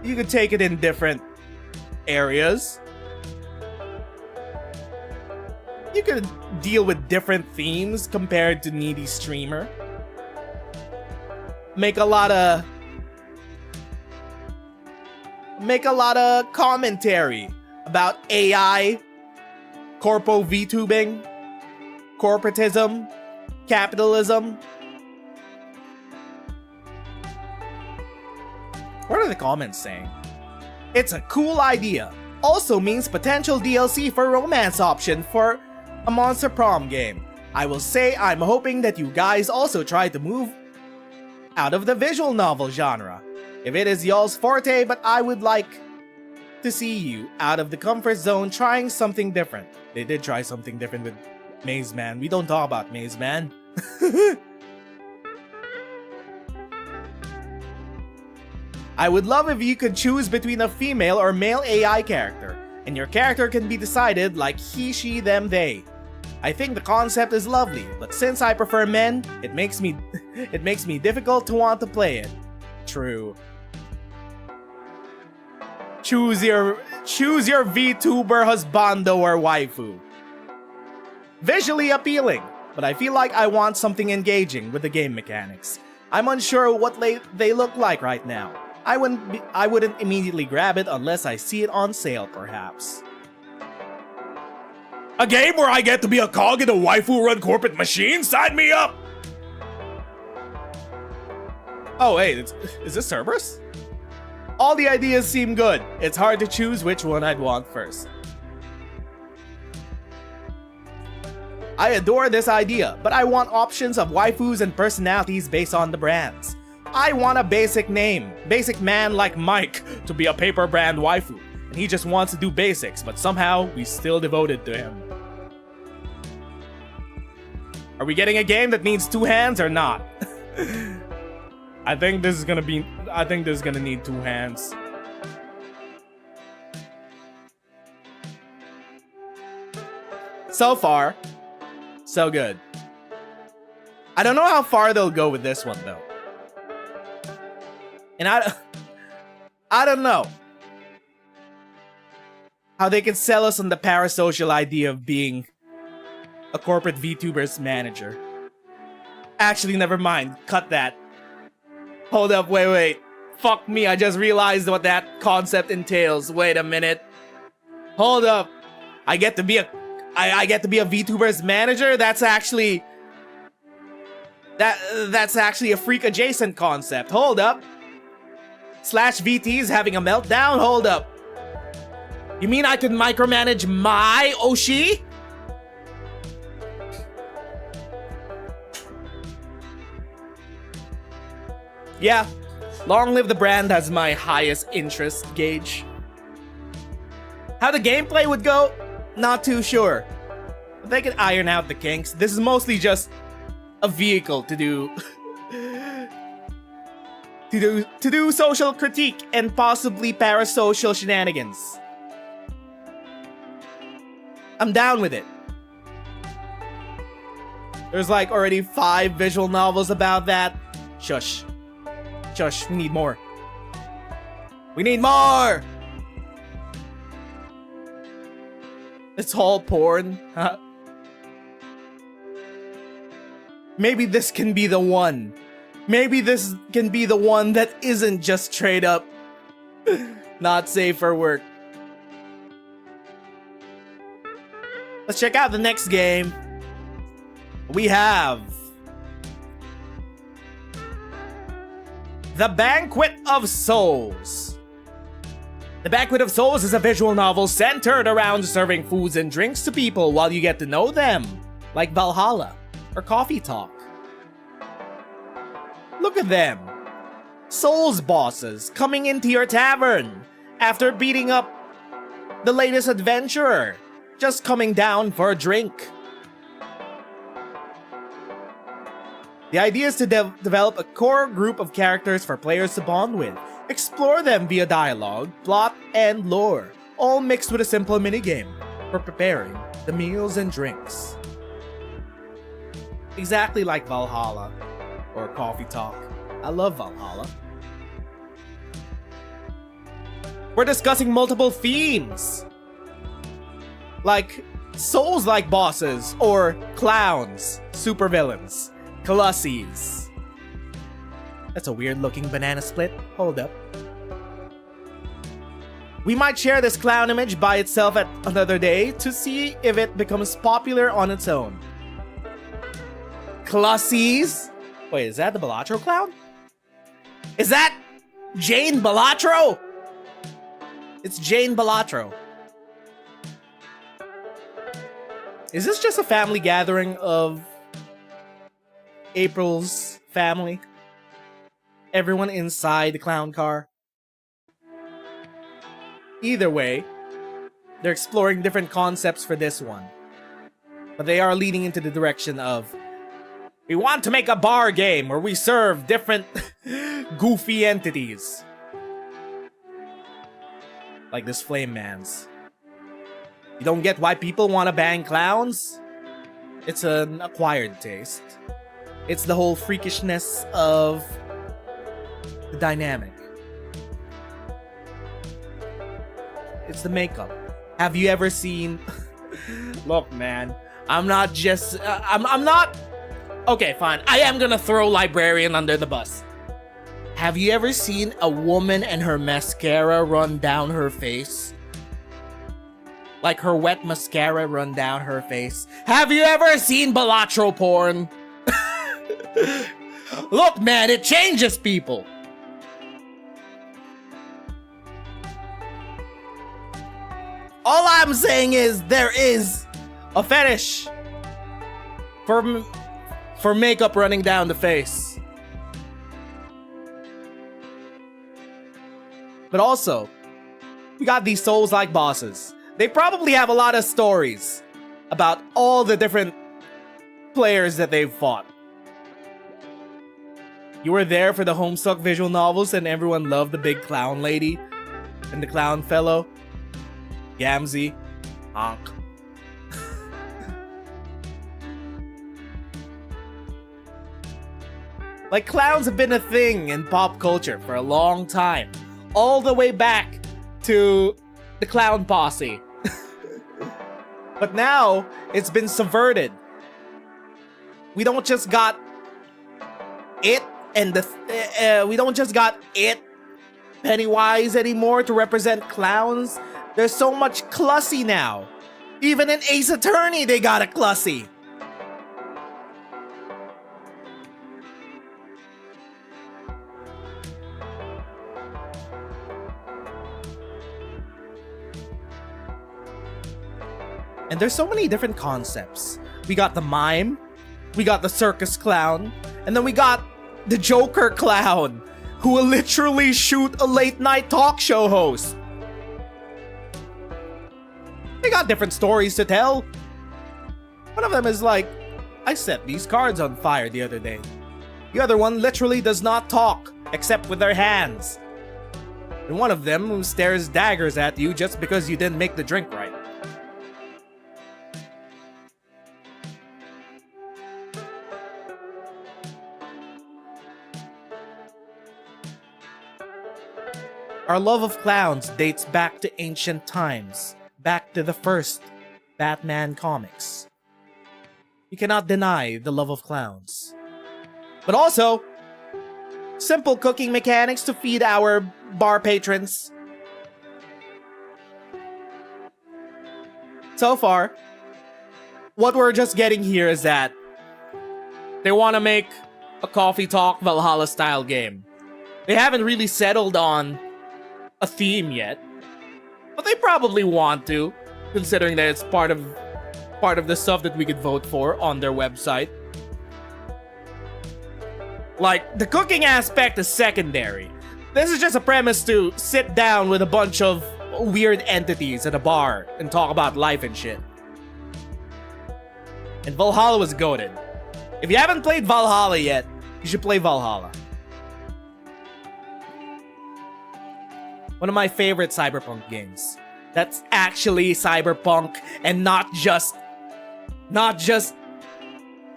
You could take it in different areas. You could deal with different themes compared to Needy Streamer. Make a lot of commentary about AI, corpo VTubing, corporatism, capitalism. What are the comments saying? It's a cool idea. Also means potential DLC for romance option for a Monster Prom game. I will say I'm hoping that you guys also try to move out of the visual novel genre. If it is y'all's forte, but I would like to see you out of the comfort zone trying something different. They did try something different with Maze Man. We don't talk about Maze Man. I would love if you could choose between a female or male AI character, and your character can be decided like he, she, them, they. I think the concept is lovely, but since I prefer men, it makes me difficult to want to play it. True. Choose your VTuber husbando or waifu. Visually appealing, but I feel like I want something engaging with the game mechanics. I'm unsure what they look like right now. I wouldn't immediately grab it unless I see it on sale, perhaps. A game where I get to be a cog in a waifu-run corporate machine? Sign me up! Oh, hey, is this Cerberus? All the ideas seem good. It's hard to choose which one I'd want first. I adore this idea, but I want options of waifus and personalities based on the brands. I want a basic name. Basic man like Mike to be a paper brand waifu. And he just wants to do basics, but somehow we still devoted to him. Are we getting a game that needs 2 hands or not? I think this is gonna need 2 hands. So far, so good. I don't know how far they'll go with this one though. And I don't know how they can sell us on the parasocial idea of being a corporate VTuber's manager. Actually, never mind. Cut that. Hold up, wait. Fuck me, I just realized what that concept entails. Wait a minute. Hold up. I get to be a VTuber's manager? That's actually a freak adjacent concept. Hold up. Slash VT's having a meltdown? Hold up. You mean I can micromanage my Oshi? Yeah, long live the brand has my highest interest gauge. How the gameplay would go? Not too sure. But they can iron out the kinks. This is mostly just a vehicle to do to do social critique and possibly parasocial shenanigans. I'm down with it. There's like already 5 visual novels about that. Shush. Shush, we need more. We need more! It's all porn. Huh? Maybe this can be the one. Maybe this can be the one that isn't just straight up not safe for work. Let's check out the next game. We have The Banquet of Souls. The Banquet of Souls is a visual novel centered around serving foods and drinks to people while you get to know them, like Valhalla or Coffee Talk. Look at them. Souls bosses coming into your tavern after beating up the latest adventurer, just coming down for a drink. The idea is to develop a core group of characters for players to bond with. Explore them via dialogue, plot, and lore, all mixed with a simple minigame for preparing the meals and drinks. Exactly like Valhalla or Coffee Talk. I love Valhalla. We're discussing multiple themes, like Souls-like bosses or clowns, supervillains, Colosses. That's a weird looking banana split. Hold up. We might share this clown image by itself at another day to see if it becomes popular on its own. Colosses? Wait, is that the Balatro clown? Is that Jane Balatro? It's Jane Balatro. Is this just a family gathering of April's family? Everyone inside the clown car? Either way, they're exploring different concepts for this one. But they are leading into the direction of, we want to make a bar game where we serve different goofy entities. Like this Flame Man's. You don't get why people want to bang clowns? It's an acquired taste. It's the whole freakishness of the dynamic. It's the makeup. Have you ever seen... Look, man. I'm not just... I'm not... Okay, fine. I am gonna throw Librarian under the bus. Have you ever seen a woman and her mascara run down her face? Like her wet mascara run down her face? Have you ever seen Balatro porn? Look, man, it changes people. All I'm saying is there is a fetish for makeup running down the face. But also, we got these Souls-like bosses. They probably have a lot of stories about all the different players that they've fought. You were there for the Homestuck visual novels and everyone loved the big clown lady and the clown fellow. Gamzee. Honk. Like, clowns have been a thing in pop culture for a long time. All the way back to the Clown Posse. But now, it's been subverted. We don't just got it and we don't just got it, Pennywise anymore to represent clowns. There's so much Clussy now. Even in Ace Attorney, they got a Clussy. And there's so many different concepts. We got the mime, we got the circus clown, and then we got the Joker clown, who will literally shoot a late night talk show host. They got different stories to tell. One of them is like, I set these cards on fire the other day. The other one literally does not talk, except with their hands. And one of them stares daggers at you just because you didn't make the drink right. Our love of clowns dates back to ancient times, back to the first Batman comics. You cannot deny the love of clowns. But also, simple cooking mechanics to feed our bar patrons. So far, what we're just getting here is that they want to make a Coffee Talk Valhalla style game. They haven't really settled on a theme yet, but they probably want to, considering that it's part of the stuff that we could vote for on their website. Like, the cooking aspect is secondary. This is just a premise to sit down with a bunch of weird entities at a bar and talk about life and shit. And Valhalla was goated. If you haven't played Valhalla yet, you should play Valhalla. One of my favorite cyberpunk games. That's actually cyberpunk and not just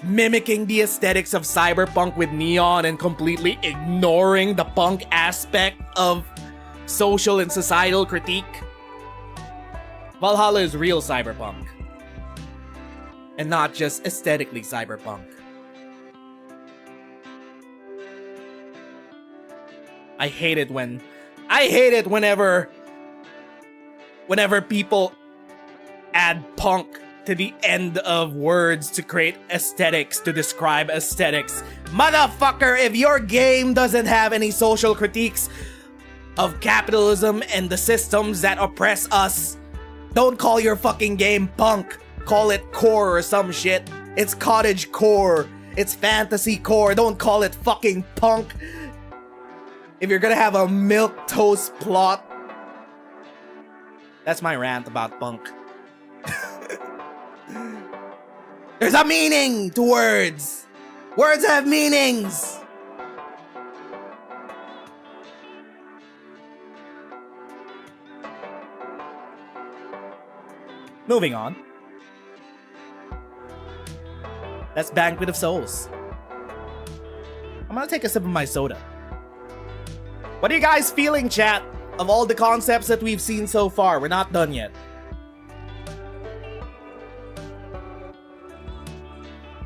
mimicking the aesthetics of cyberpunk with neon and completely ignoring the punk aspect of social and societal critique. Valhalla is real cyberpunk. And not just aesthetically cyberpunk. I hate it whenever people add punk to the end of words to create aesthetics, to describe aesthetics. Motherfucker, if your game doesn't have any social critiques of capitalism and the systems that oppress us, don't call your fucking game punk. Call it core or some shit. It's cottage core. It's fantasy core. Don't call it fucking punk. If you're gonna have a milquetoast plot. That's my rant about punk. There's a meaning to words. Words have meanings. Moving on. That's Banquet of Souls. I'm gonna take a sip of my soda. What are you guys feeling, chat, of all the concepts that we've seen so far? We're not done yet.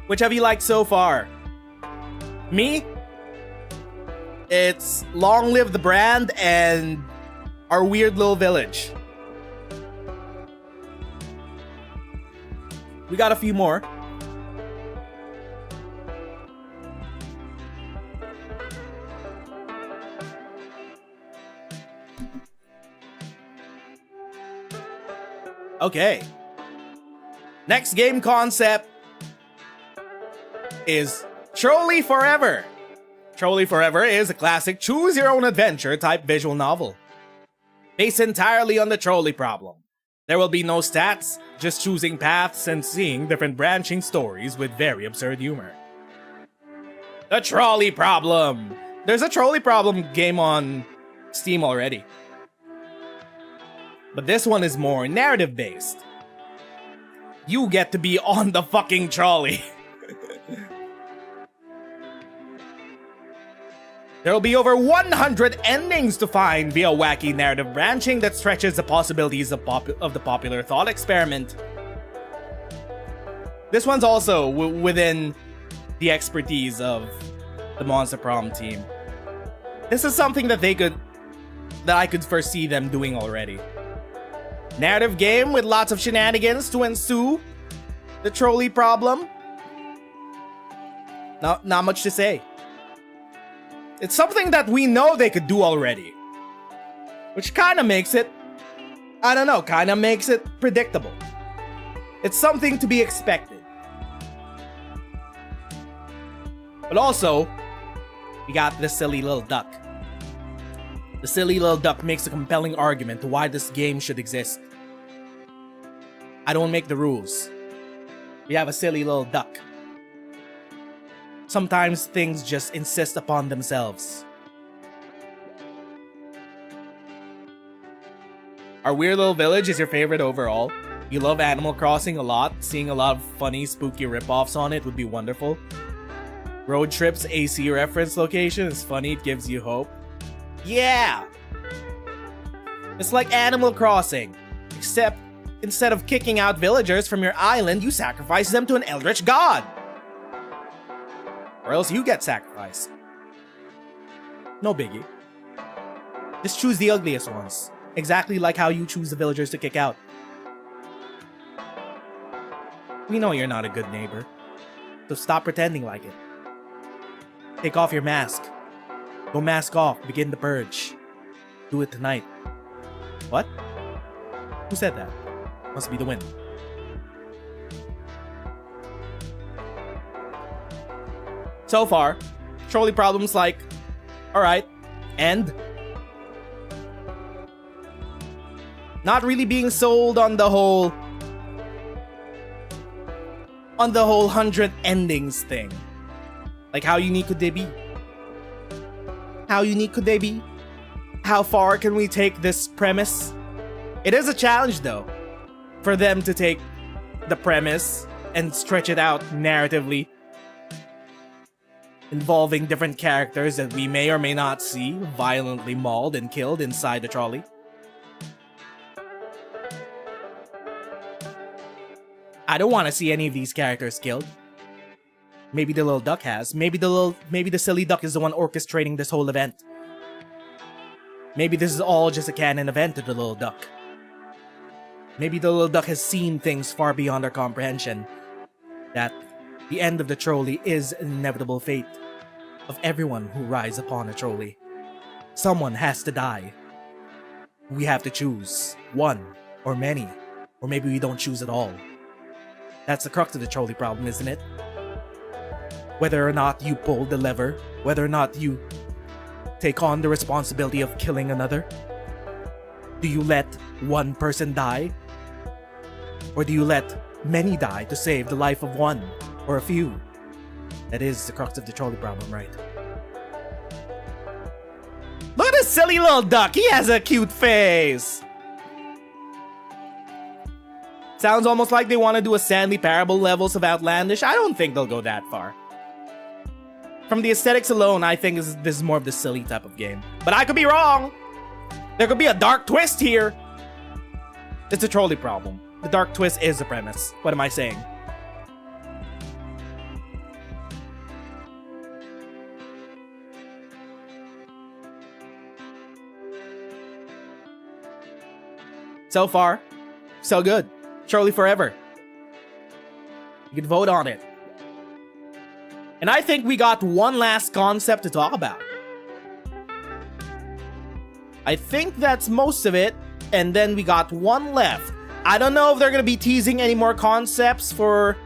Which have you liked so far? Me? It's Long Live the Brand and Our Weird Little Village. We got a few more. Okay. Next game concept is Trolley Forever. Trolley Forever is a classic choose-your-own-adventure type visual novel. based entirely on the trolley problem. There will be no stats, just choosing paths and seeing different branching stories with very absurd humor. The trolley problem! There's a trolley problem game on Steam already. But this one is more narrative based. You get to be on the fucking trolley. There will be over 100 endings to find via wacky narrative branching that stretches the possibilities of the popular thought experiment. This one's also within the expertise of the Monster Prom team. This is something that I could foresee them doing already. Narrative game with lots of shenanigans to ensue. The trolley problem. Not much to say. It's something that we know they could do already. Which kind of makes it, I don't know, kind of makes it predictable. It's something to be expected. But also, we got this silly little duck. The silly little duck makes a compelling argument to why this game should exist. I don't make the rules. We have a silly little duck. Sometimes things just insist upon themselves. Our Weird Little Village is your favorite overall. You love Animal Crossing a lot. Seeing a lot of funny, spooky ripoffs on it would be wonderful. Road Trip's AC reference location is funny. It gives you hope. Yeah! It's like Animal Crossing. Except, instead of kicking out villagers from your island, you sacrifice them to an eldritch god. Or else you get sacrificed. No biggie. Just choose the ugliest ones. Exactly like how you choose the villagers to kick out. We know you're not a good neighbor. So stop pretending like it. Take off your mask. Go mask off. Begin the purge. Do it tonight. What? Who said that? Must be the wind. So far, trolley problems like, alright, and not really being sold on the whole 100 endings thing. Like, how unique could they be? How unique could they be? How far can we take this premise? It is a challenge, though, for them to take the premise and stretch it out narratively, involving different characters that we may or may not see violently mauled and killed inside the trolley. I don't want to see any of these characters killed. Maybe the little duck has. Maybe the silly duck is the one orchestrating this whole event. Maybe this is all just a canon event to the little duck. Maybe the little duck has seen things far beyond our comprehension. That the end of the trolley is an inevitable fate of everyone who rides upon a trolley. Someone has to die. We have to choose one or many, or maybe we don't choose at all. That's the crux of the trolley problem, isn't it? Whether or not you pull the lever, whether or not you take on the responsibility of killing another. Do you let one person die? Or do you let many die to save the life of one or a few? That is the crux of the trolley problem, right? Look at this silly little duck. He has a cute face. Sounds almost like they want to do a Stanley Parable levels of Outlandish. I don't think they'll go that far. From the aesthetics alone, I think this is more of the silly type of game. But I could be wrong. There could be a dark twist here. It's a trolley problem. The dark twist is the premise. What am I saying? So far, so good. Trolley Forever. You can vote on it. And I think we got one last concept to talk about. I think that's most of it. And then we got one left. I don't know if they're going to be teasing any more concepts for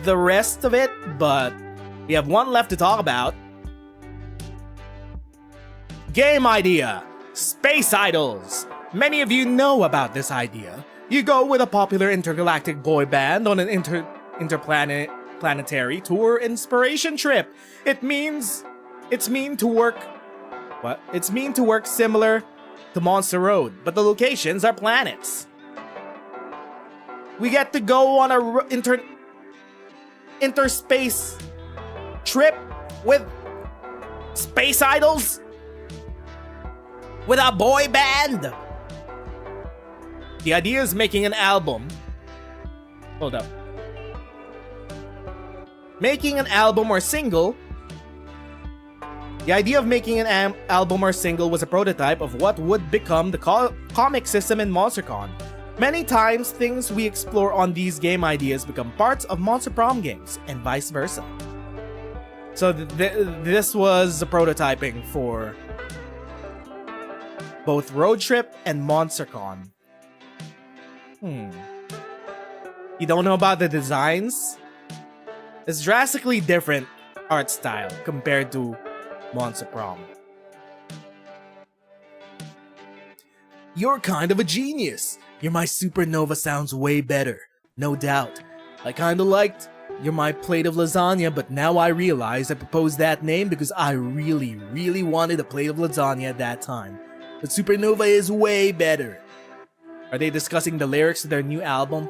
the rest of it, but we have one left to talk about. Game idea, Space Idols. Many of you know about this idea. You go with a popular intergalactic boy band on an interplanetary tour inspiration trip. It's mean to work similar to Monster Road, but the locations are planets. We get to go on a interspace trip with Space Idols with a boy band. The idea is making an album. Hold up. Making an album or single. The idea of making an album or single was a prototype of what would become the comic system in MonsterCon. Many times, things we explore on these game ideas become parts of Monster Prom games, and vice versa. So this was the prototyping for both Road Trip and MonsterCon. You don't know about the designs? It's drastically different art style compared to Monster Prom. You're kind of a genius. You're My Supernova sounds way better. No doubt. I kinda liked You're My Plate of Lasagna, but now I realize I proposed that name because I really wanted a plate of lasagna at that time. But Supernova is way better. Are they discussing the lyrics to their new album?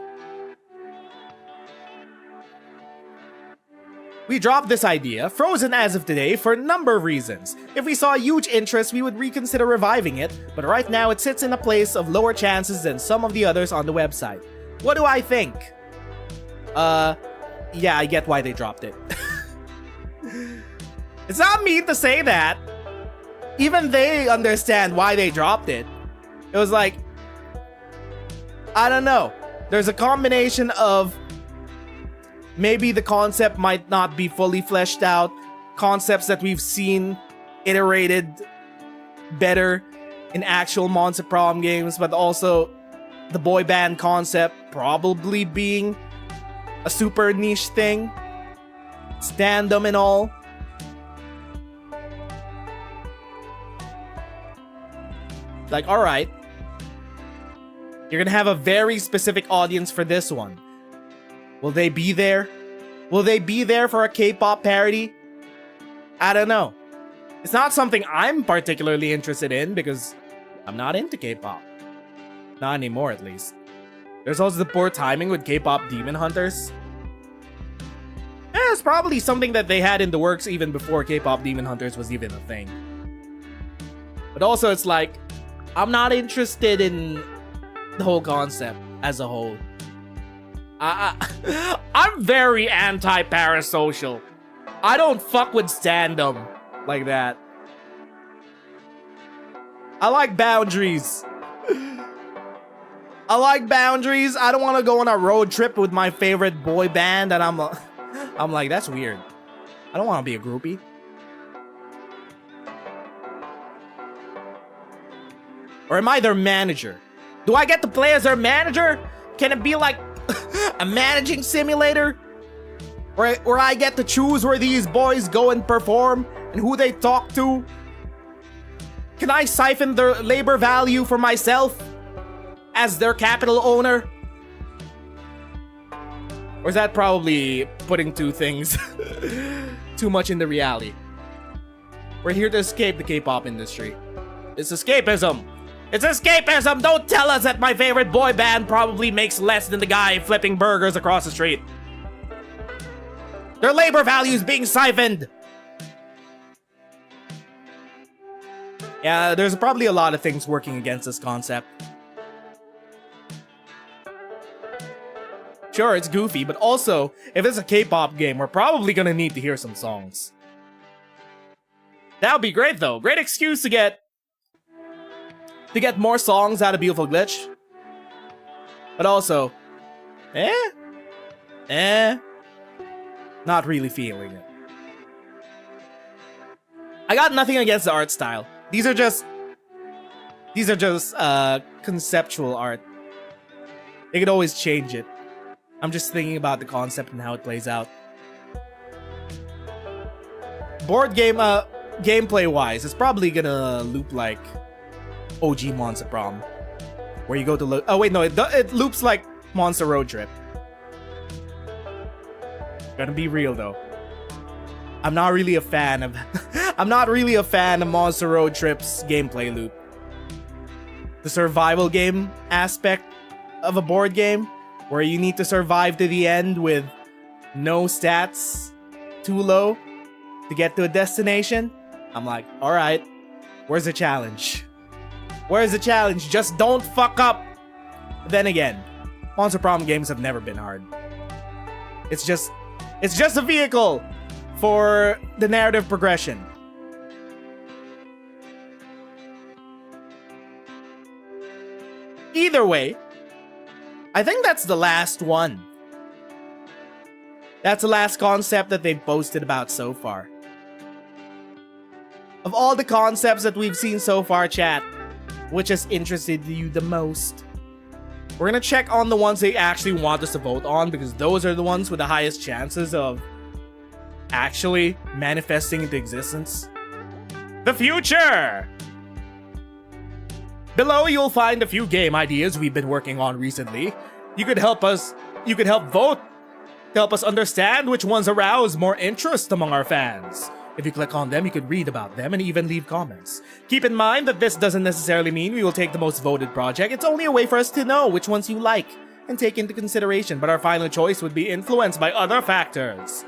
We dropped this idea, frozen as of today, for a number of reasons. If we saw huge interest, we would reconsider reviving it, but right now it sits in a place of lower chances than some of the others on the website. What do I think? Yeah, I get why they dropped it. It's not mean to say that. Even they understand why they dropped it. It was like, I don't know. There's a combination of maybe the concept might not be fully fleshed out, concepts that we've seen iterated better in actual Monster Prom games, but also the boy band concept probably being a super niche thing, stand-em and all. Like, alright, you're gonna have a very specific audience for this one. Will they be there? Will they be there for a K-pop parody? I don't know. It's not something I'm particularly interested in because I'm not into K-pop. Not anymore, at least. There's also the poor timing with K-pop Demon Hunters. It's probably something that they had in the works even before K-pop Demon Hunters was even a thing. But also, it's like, I'm not interested in the whole concept as a whole. I'm very anti-parasocial. I don't fuck with stand-em like that. I like boundaries. I like boundaries. I don't want to go on a road trip with my favorite boy band and I'm like, that's weird. I don't want to be a groupie. Or am I their manager? Do I get to play as their manager? Can it be like a managing simulator? Or I get to choose where these boys go and perform and who they talk to? Can I siphon their labor value for myself as their capital owner? Or is that probably putting two things too much into reality? We're here to escape the K-pop industry. It's escapism. It's escapism! Don't tell us that my favorite boy band probably makes less than the guy flipping burgers across the street. Their labor value is being siphoned! Yeah, there's probably a lot of things working against this concept. Sure, it's goofy, but also, if it's a K-pop game, we're probably gonna need to hear some songs. That would be great, though. Great excuse to get more songs out of Beautiful Glitch. But also, not really feeling it. I got nothing against the art style. These are just conceptual art. They could always change it. I'm just thinking about the concept and how it plays out. Board game, gameplay-wise, it's probably gonna loop like OG Monster Prom, where you go to oh wait, no, it loops like Monster Road Trip. Gonna be real though, I'm not really a fan of Monster Road Trip's gameplay loop. The survival game aspect of a board game, where you need to survive to the end with no stats too low to get to a destination. I'm like, alright, where's the challenge? Where's the challenge? Just don't fuck up! Then again, Monster Prom games have never been hard. It's just a vehicle for the narrative progression. Either way, I think that's the last one. That's the last concept that they've posted about so far. Of all the concepts that we've seen so far, chat, which has interested you the most? We're gonna check on the ones they actually want us to vote on, because those are the ones with the highest chances of actually manifesting into existence. The future! Below, you'll find a few game ideas we've been working on recently. You could help vote to help us understand which ones arouse more interest among our fans. If you click on them, you could read about them and even leave comments. Keep in mind that this doesn't necessarily mean we will take the most voted project. It's only a way for us to know which ones you like and take into consideration, but our final choice would be influenced by other factors.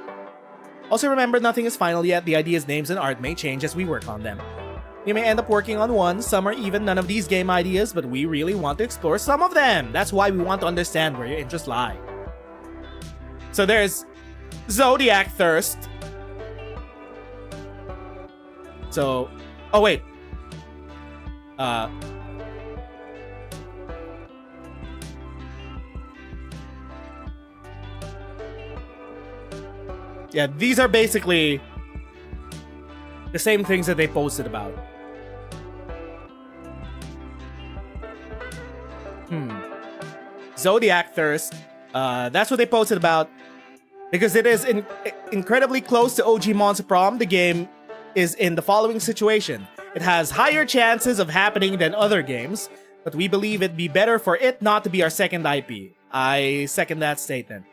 Also remember, nothing is final yet. The ideas, names, and art may change as we work on them. We may end up working on one, some, or even none of these game ideas, but we really want to explore some of them. That's why we want to understand where your interests lie. So there's Zodiac Thirst. So, oh wait. Yeah, these are basically the same things that they posted about. Zodiac Thirst. That's what they posted about. Because it is incredibly close to OG Monster Prom, the game is in the following situation. It has higher chances of happening than other games, but we believe it'd be better for it not to be our second IP. I second that statement.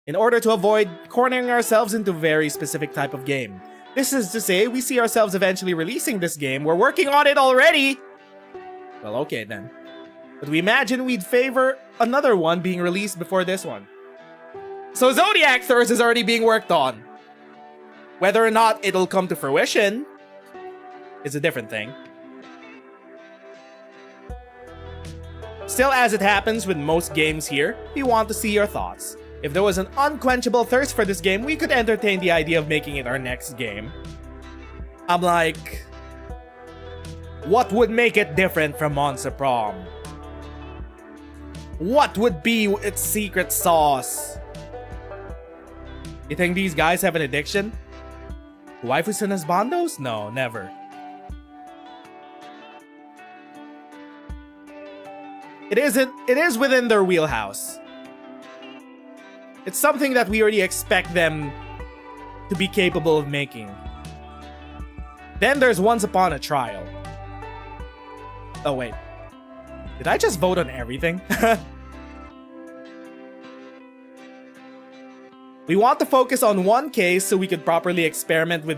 In order to avoid cornering ourselves into a very specific type of game. This is to say, we see ourselves eventually releasing this game. We're working on it already! Well, okay then. But we imagine we'd favor another one being released before this one. So Zodiac Thirst is already being worked on. Whether or not it'll come to fruition is a different thing. Still, as it happens with most games here, we want to see your thoughts. If there was an unquenchable thirst for this game, we could entertain the idea of making it our next game. I'm like, what would make it different from Monster Prom? What would be its secret sauce? You think these guys have an addiction? Waifus and husbandos? No, never. It is within their wheelhouse. It's something that we already expect them to be capable of making. Then there's Once Upon a Trial. Oh wait. Did I just vote on everything? We want to focus on one case so we could properly experiment with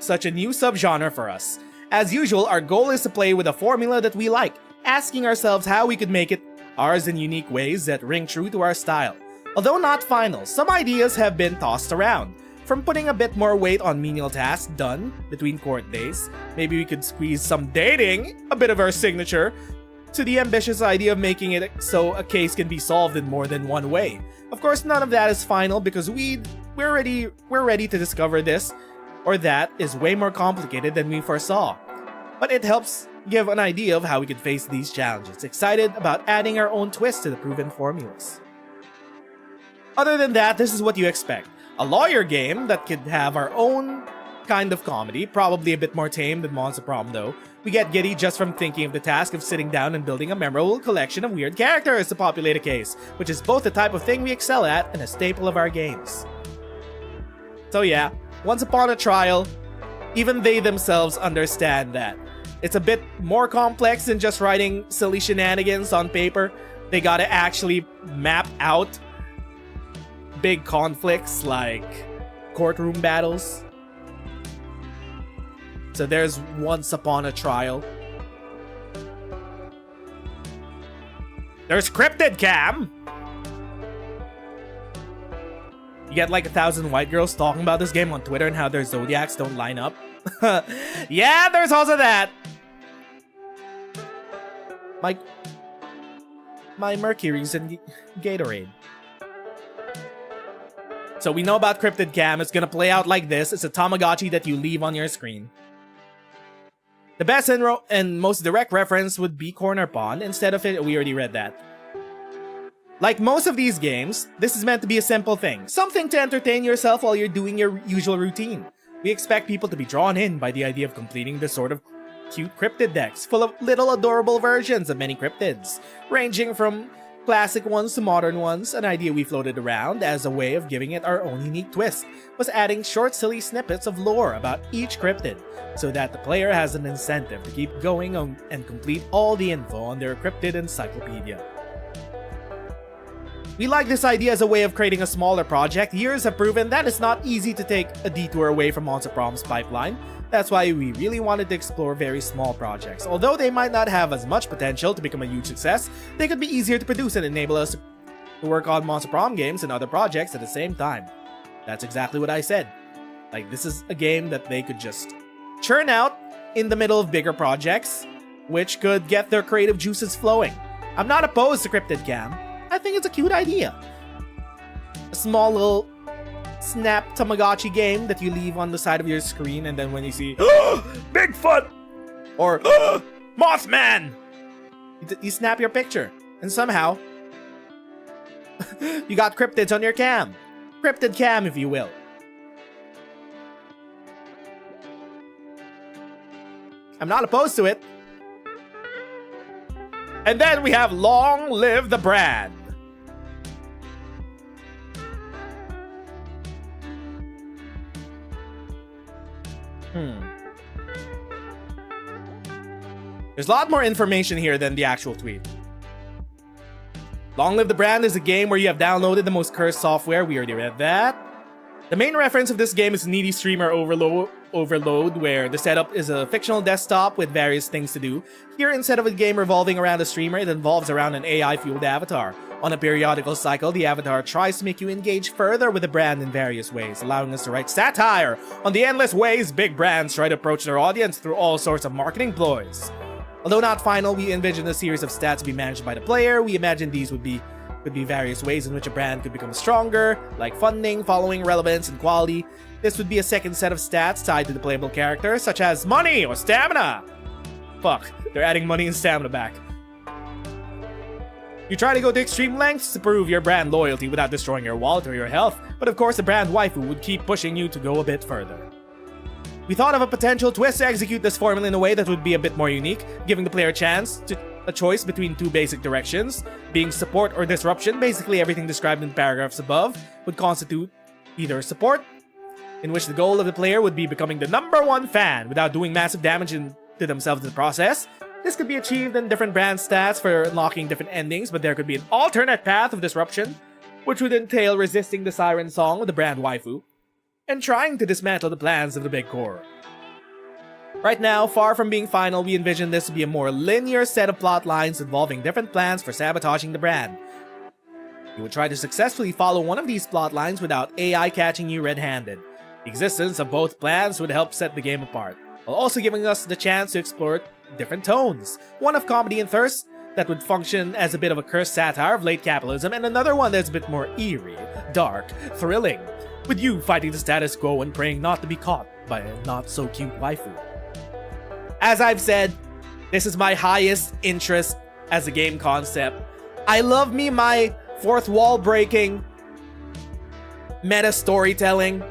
such a new subgenre for us. As usual, our goal is to play with a formula that we like, asking ourselves how we could make it ours in unique ways that ring true to our style. Although not final, some ideas have been tossed around. From putting a bit more weight on menial tasks done between court days, maybe we could squeeze some dating, a bit of our signature, to the ambitious idea of making it so a case can be solved in more than one way. Of course, none of that is final because we're ready to discover this or that is way more complicated than we foresaw. But it helps give an idea of how we could face these challenges. Excited about adding our own twist to the proven formulas. Other than that, this is what you expect. A lawyer game that could have our own kind of comedy, probably a bit more tame than Monster Prom though. We get giddy just from thinking of the task of sitting down and building a memorable collection of weird characters to populate a case, which is both the type of thing we excel at and a staple of our games. So yeah, once upon a trial, even they themselves understand that it's a bit more complex than just writing silly shenanigans on paper. They gotta actually map out big conflicts like courtroom battles. So there's once upon a trial. There's Cryptid Cam. You get like 1,000 white girls talking about this game on Twitter and how their zodiacs don't line up. Yeah, there's also that. My Mercury's in Gatorade. So we know about Cryptid Cam. It's gonna play out like this. It's a Tamagotchi that you leave on your screen. The best and most direct reference would be Corner Pawn. Instead of it, we already read that. Like most of these games, this is meant to be a simple thing. Something to entertain yourself while you're doing your usual routine. We expect people to be drawn in by the idea of completing this sort of cute cryptid decks, full of little adorable versions of many cryptids, ranging from classic ones to modern ones. An idea we floated around as a way of giving it our own unique twist was adding short silly snippets of lore about each cryptid, so that the player has an incentive to keep going and complete all the info on their cryptid encyclopedia. We like this idea as a way of creating a smaller project. Years have proven that it's not easy to take a detour away from Monster Prom's pipeline. That's why we really wanted to explore very small projects. Although they might not have as much potential to become a huge success, they could be easier to produce and enable us to work on Monster Prom games and other projects at the same time. That's exactly what I said. Like, this is a game that they could just churn out in the middle of bigger projects, which could get their creative juices flowing. I'm not opposed to Cryptid Cam. I think it's a cute idea. A small little snap Tamagotchi game that you leave on the side of your screen, and then when you see Bigfoot or Mothman, you snap your picture, and somehow you got cryptids on your cam. Cryptid Cam, if you will. I'm not opposed to it. And then we have Long Live the Brand. There's a lot more information here than the actual tweet. Long Live the Brand is a game where you have downloaded the most cursed software. We already read that. The main reference of this game is Needy Streamer Overload, where the setup is a fictional desktop with various things to do. Here, instead of a game revolving around a streamer, it involves around an AI-fueled avatar. On a periodical cycle, the avatar tries to make you engage further with the brand in various ways, allowing us to write satire on the endless ways big brands try to approach their audience through all sorts of marketing ploys. Although not final, we envision a series of stats to be managed by the player. We imagine these could be various ways in which a brand could become stronger, like funding, following, relevance, and quality. This would be a second set of stats tied to the playable character, such as money or stamina. Fuck, they're adding money and stamina back. You try to go to extreme lengths to prove your brand loyalty without destroying your wallet or your health, but of course the brand waifu would keep pushing you to go a bit further. We thought of a potential twist to execute this formula in a way that would be a bit more unique, giving the player a choice between two basic directions, being support or disruption. Basically everything described in the paragraphs above would constitute either support, in which the goal of the player would be becoming the #1 fan without doing massive damage to themselves in the process. This could be achieved in different brand stats for unlocking different endings, but there could be an alternate path of disruption, which would entail resisting the siren song of the brand waifu, and trying to dismantle the plans of the big core. Right now, far from being final, we envision this to be a more linear set of plot lines involving different plans for sabotaging the brand. You would try to successfully follow one of these plot lines without AI catching you red-handed. The existence of both plans would help set the game apart, while also giving us the chance to explore different tones. One of comedy and thirst that would function as a bit of a cursed satire of late capitalism, and another one that's a bit more eerie, dark, thrilling, with you fighting the status quo and praying not to be caught by a not-so-cute waifu. As I've said, this is my highest interest as a game concept. I love me my fourth wall breaking, meta storytelling.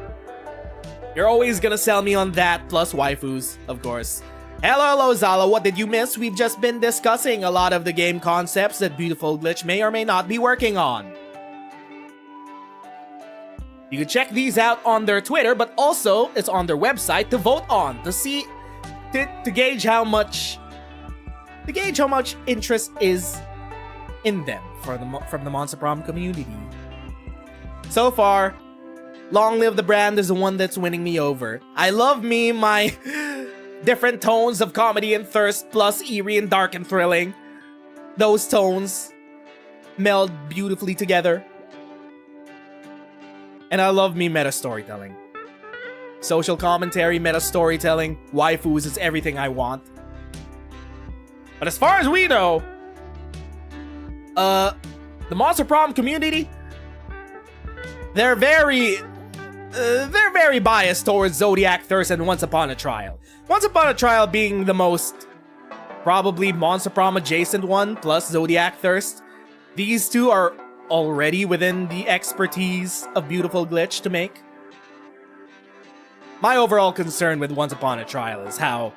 You're always gonna sell me on that, plus waifus, of course. Hello, Zala, what did you miss? We've just been discussing a lot of the game concepts that Beautiful Glitch may or may not be working on. You can check these out on their Twitter, but also it's on their website to vote on, to gauge how much interest is in them from the Monster Prom community. So far, Long Live the Brand is the one that's winning me over. I love me my different tones of comedy and thirst, plus eerie and dark and thrilling. Those tones meld beautifully together. And I love me meta storytelling. Social commentary, meta storytelling, waifus is everything I want. But as far as we know, the Monster Prom community, they're very biased towards Zodiac Thirst and Once Upon a Trial. Once Upon a Trial being the most probably Monster Prom adjacent one, plus Zodiac Thirst. These two are already within the expertise of Beautiful Glitch to make. My overall concern with Once Upon a Trial is how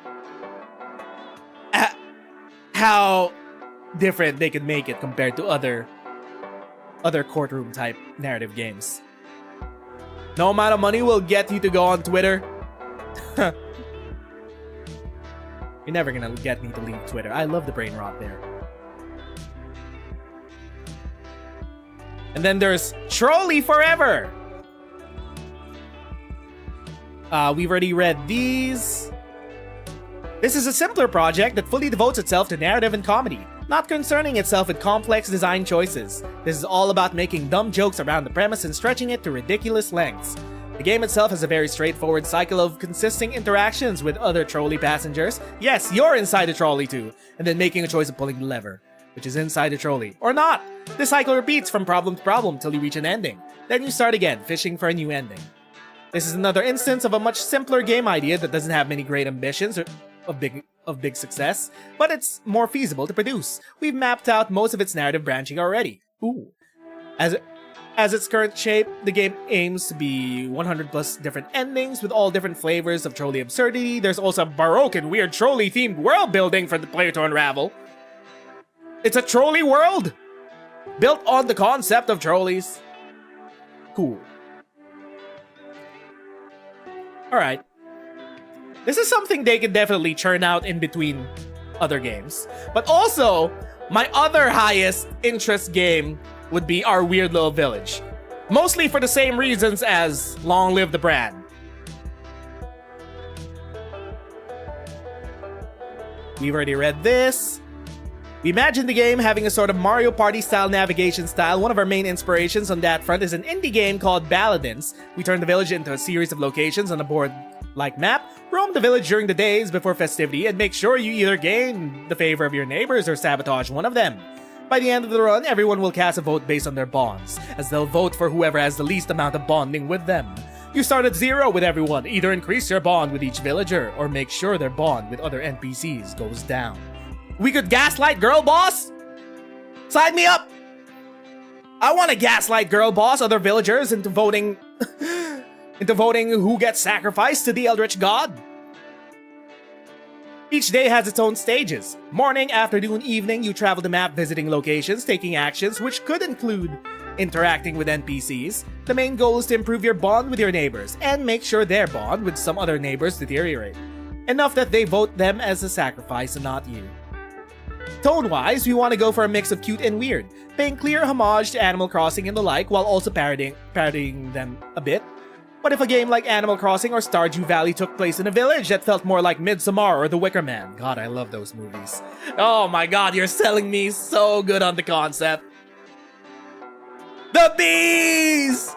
different they could make it compared to other courtroom type narrative games. No amount of money will get you to go on Twitter. You're never gonna get me to leave Twitter. I love the brain rot there. And then there's Trolley Forever. We've already read these. This is a simpler project that fully devotes itself to narrative and comedy, not concerning itself with complex design choices. This is all about making dumb jokes around the premise and stretching it to ridiculous lengths. The game itself has a very straightforward cycle of consisting interactions with other trolley passengers. Yes, you're inside the trolley too, and then making a choice of pulling the lever, which is inside the trolley, or not. This cycle repeats from problem to problem till you reach an ending. Then you start again, fishing for a new ending. This is another instance of a much simpler game idea that doesn't have many great ambitions of big success, but it's more feasible to produce. We've mapped out most of its narrative branching already. Ooh. As its current shape, the game aims to be 100 plus different endings with all different flavors of trolley absurdity. There's also a baroque and weird trolley-themed world building for the player to unravel. It's a trolley world built on the concept of trolleys. Cool. Alright. This is something they can definitely churn out in between other games. But also, my other highest interest game would be our weird little village. Mostly for the same reasons as Long Live the Brand. We've already read this. We imagine the game having a sort of Mario Party style navigation style. One of our main inspirations on that front is an indie game called Balladins. We turn the village into a series of locations on a board-like map, roam the village during the days before festivity, and make sure you either gain the favor of your neighbors or sabotage one of them. By the end of the run, everyone will cast a vote based on their bonds, as they'll vote for whoever has the least amount of bonding with them. You start at 0 with everyone, either increase your bond with each villager, or make sure their bond with other NPCs goes down. We could gaslight Girl Boss? Sign me up! I want to gaslight Girl Boss other villagers into voting who gets sacrificed to the eldritch god. Each day has its own stages. Morning, afternoon, evening, you travel the map visiting locations, taking actions, which could include interacting with NPCs. The main goal is to improve your bond with your neighbors, and make sure their bond with some other neighbors deteriorate. Enough that they vote them as a sacrifice and not you. Tone-wise, we want to go for a mix of cute and weird, paying clear homage to Animal Crossing and the like, while also parodying them a bit. What if a game like Animal Crossing or Stardew Valley took place in a village that felt more like Midsommar or The Wicker Man? God, I love those movies. Oh my god, you're selling me so good on the concept. The bees!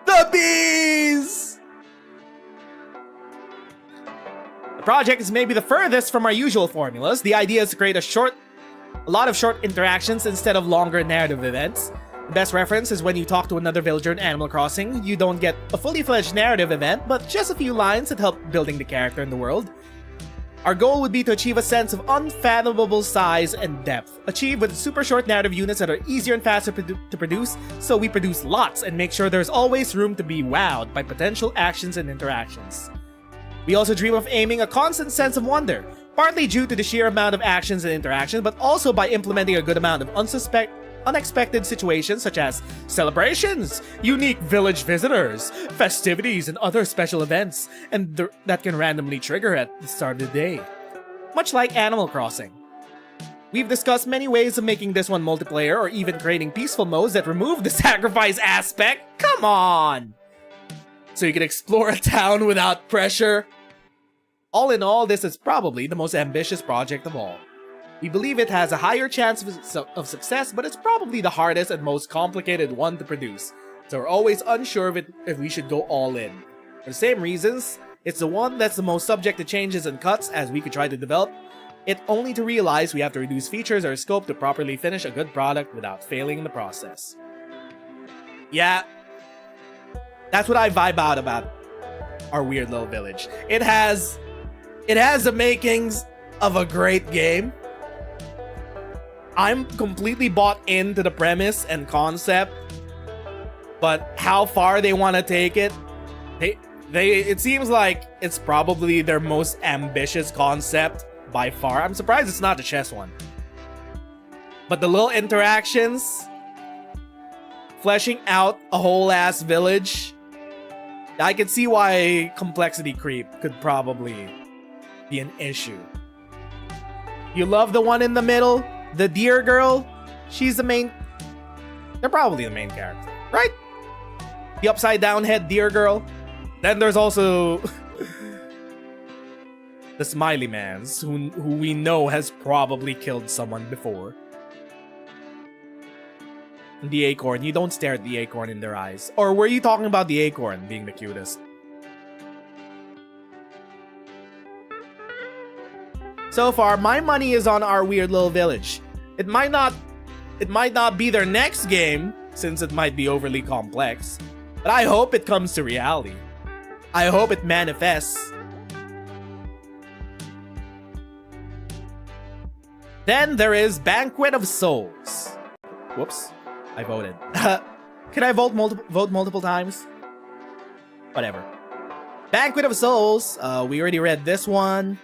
The bees! The project is maybe the furthest from our usual formulas. The idea is to create a lot of short interactions instead of longer narrative events. The best reference is when you talk to another villager in Animal Crossing. You don't get a fully fledged narrative event, but just a few lines that help building the character in the world. Our goal would be to achieve a sense of unfathomable size and depth, achieved with super short narrative units that are easier and faster to produce, so we produce lots and make sure there's always room to be wowed by potential actions and interactions. We also dream of aiming a constant sense of wonder, partly due to the sheer amount of actions and interactions, but also by implementing a good amount of unexpected situations such as celebrations, unique village visitors, festivities, and other special events that can randomly trigger at the start of the day. Much like Animal Crossing. We've discussed many ways of making this one multiplayer or even creating peaceful modes that remove the sacrifice aspect. Come on! So you can explore a town without pressure. All in all, this is probably the most ambitious project of all. We believe it has a higher chance of success, but it's probably the hardest and most complicated one to produce. So we're always unsure if we should go all in. For the same reasons, it's the one that's the most subject to changes and cuts as we could try to develop it only to realize we have to reduce features or scope to properly finish a good product without failing in the process. Yeah, that's what I vibe out about our weird little village. It has the makings of a great game. I'm completely bought into the premise and concept, but how far they want to take it, it seems like it's probably their most ambitious concept by far. I'm surprised it's not the chess one. But the little interactions, fleshing out a whole ass village, I can see why complexity creep could probably be an issue. You love the one in the middle, the deer girl. She's the main. They're probably the main character, right? The upside down head deer girl. Then there's also the smiley mans, who we know has probably killed someone before. And the acorn, you don't stare at the acorn in their eyes. Or were you talking about the acorn being the cutest? So far, my money is on our weird little village. It might not be their next game, since it might be overly complex. But I hope it comes to reality. I hope it manifests. Then there is Banquet of Souls. Whoops, I voted. Can I vote multiple times? Whatever. Banquet of Souls, we already read this one.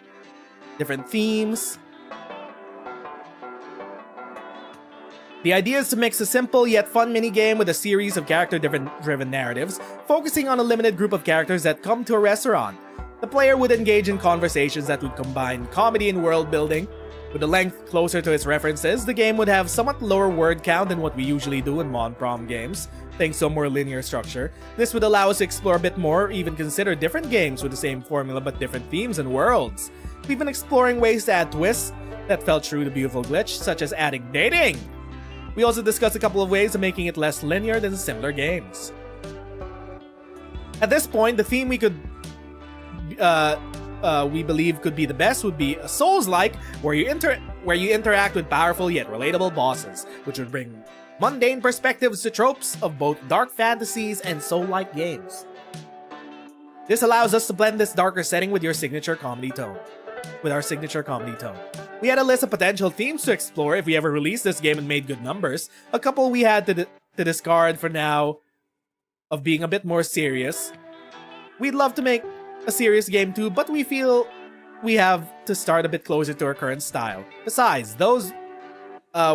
Different themes. The idea is to mix a simple yet fun minigame with a series of character-driven narratives, focusing on a limited group of characters that come to a restaurant. The player would engage in conversations that would combine comedy and world building. With the length closer to its references, the game would have somewhat lower word count than what we usually do in Prom games, thanks to a more linear structure. This would allow us to explore a bit more, or even consider different games with the same formula but different themes and worlds. We've been exploring ways to add twists that felt true to Beautiful Glitch, such as adding dating. We also discussed a couple of ways of making it less linear than similar games. At this point, the theme we believe could be the best would be a Souls-like, where you interact with powerful yet relatable bosses, which would bring mundane perspectives to tropes of both dark fantasies and soul-like games. This allows us to blend this darker setting with our signature comedy tone. We had a list of potential themes to explore if we ever released this game and made good numbers. A couple we had to discard for now of being a bit more serious. We'd love to make a serious game too, but we feel we have to start a bit closer to our current style. Besides those,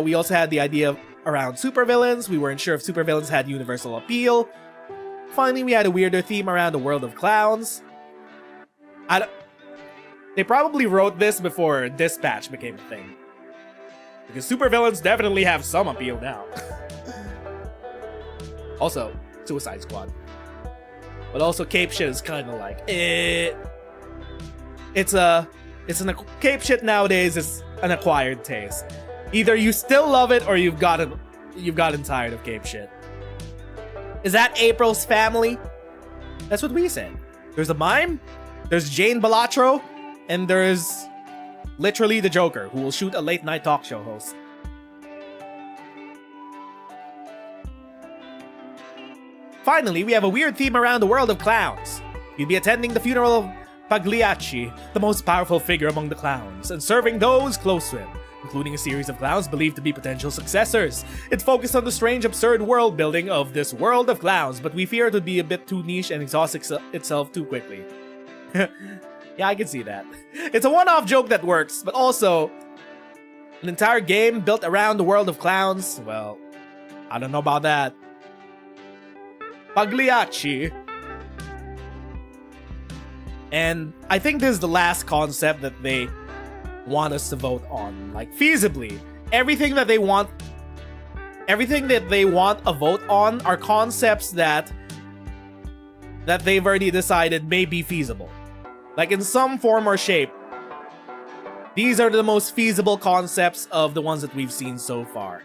we also had the idea around supervillains. We weren't sure if supervillains had universal appeal. Finally, we had a weirder theme around the world of clowns. They probably wrote this before Dispatch became a thing, because supervillains definitely have some appeal now. Also, Suicide Squad. But also cape shit is kind of like cape shit nowadays is an acquired taste. Either you still love it or you've gotten tired of cape shit. Is that April's family? That's what we said. There's a mime, there's Jane Balatro, and there's literally the Joker, who will shoot a late night talk show host. Finally, we have a weird theme around the world of clowns. You'd be attending the funeral of Pagliacci, the most powerful figure among the clowns, and serving those close to him, including a series of clowns believed to be potential successors. It focused on the strange, absurd world building of this world of clowns, but we fear it would be a bit too niche and exhaust itself too quickly. Yeah, I can see that. It's a one-off joke that works, but also an entire game built around the world of clowns, well, I don't know about that. Pagliacci. And I think this is the last concept that they want us to vote on. Like, feasibly. Everything that they want a vote on are concepts that they've already decided may be feasible. Like, in some form or shape, these are the most feasible concepts of the ones that we've seen so far.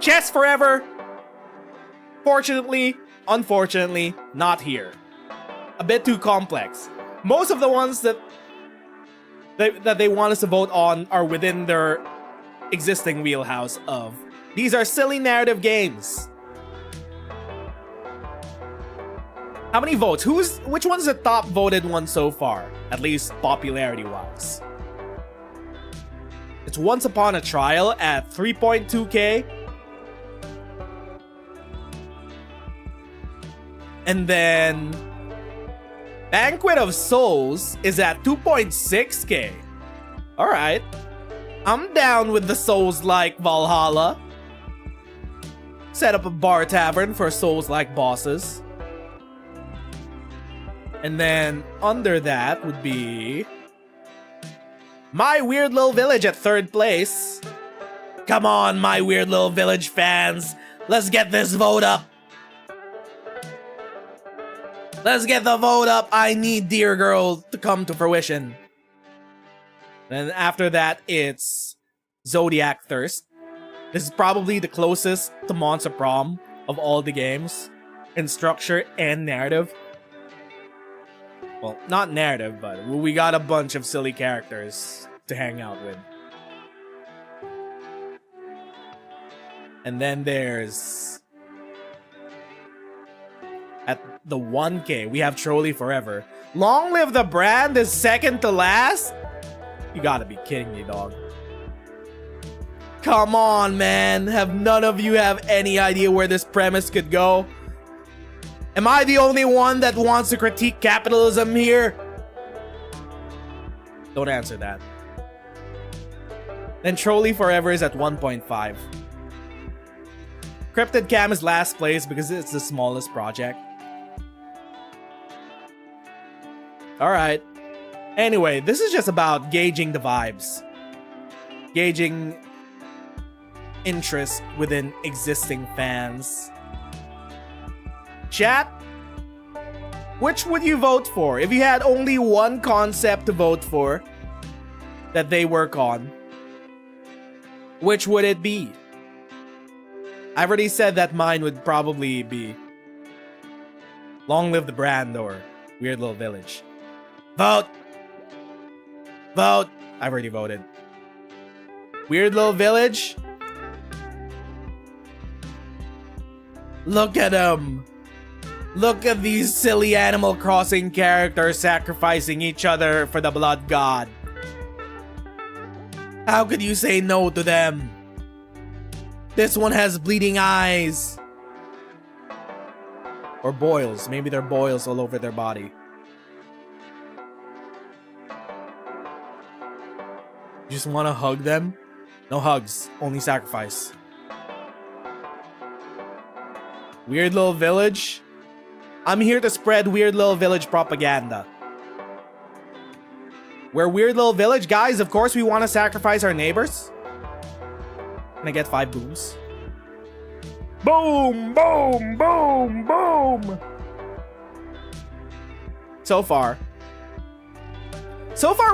Chess Forever, fortunately, unfortunately, not here. A bit too complex. Most of the ones that they want us to vote on are within their existing wheelhouse of these are silly narrative games. How many votes? Which one's the top voted one so far? At least popularity-wise. It's Once Upon a Trial at 3.2k. And then Banquet of Souls is at 2.6k. Alright. I'm down with the Souls-like Valhalla. Set up a bar tavern for Souls-like bosses. And then under that would be My Weird Little Village at 3rd place. Come on, My Weird Little Village fans. Let's get this vote up. Let's get the vote up. I need Dear Girl to come to fruition. Then after that, it's Zodiac Thirst. This is probably the closest to Monster Prom of all the games in structure and narrative. Well, not narrative, but we got a bunch of silly characters to hang out with. And then there's... At the 1k, we have Trolley Forever. Long Live the Brand is second to last? You gotta be kidding me, dog. Come on, man. Have none of you have any idea where this premise could go? Am I the only one that wants to critique capitalism here? Don't answer that. Then Trolley Forever is at 1.5. Cryptid Cam is last place because it's the smallest project. Alright. Anyway, this is just about gauging the vibes. Gauging interest within existing fans. Chat, which would you vote for? If you had only one concept to vote for that they work on, which would it be? I've already said that mine would probably be Long Live the Brand or Weird Little Village. Vote! Vote! I've already voted. Weird Little Village? Look at them! Look at these silly Animal Crossing characters sacrificing each other for the blood god. How could you say no to them? This one has bleeding eyes. Or boils. Maybe they're boils all over their body. You just want to hug them? No hugs. Only sacrifice. Weird Little Village? I'm here to spread Weird Little Village propaganda. We're Weird Little Village, guys. Of course we want to sacrifice our neighbors. Can I get 5 booms? Boom! Boom! Boom! Boom! So far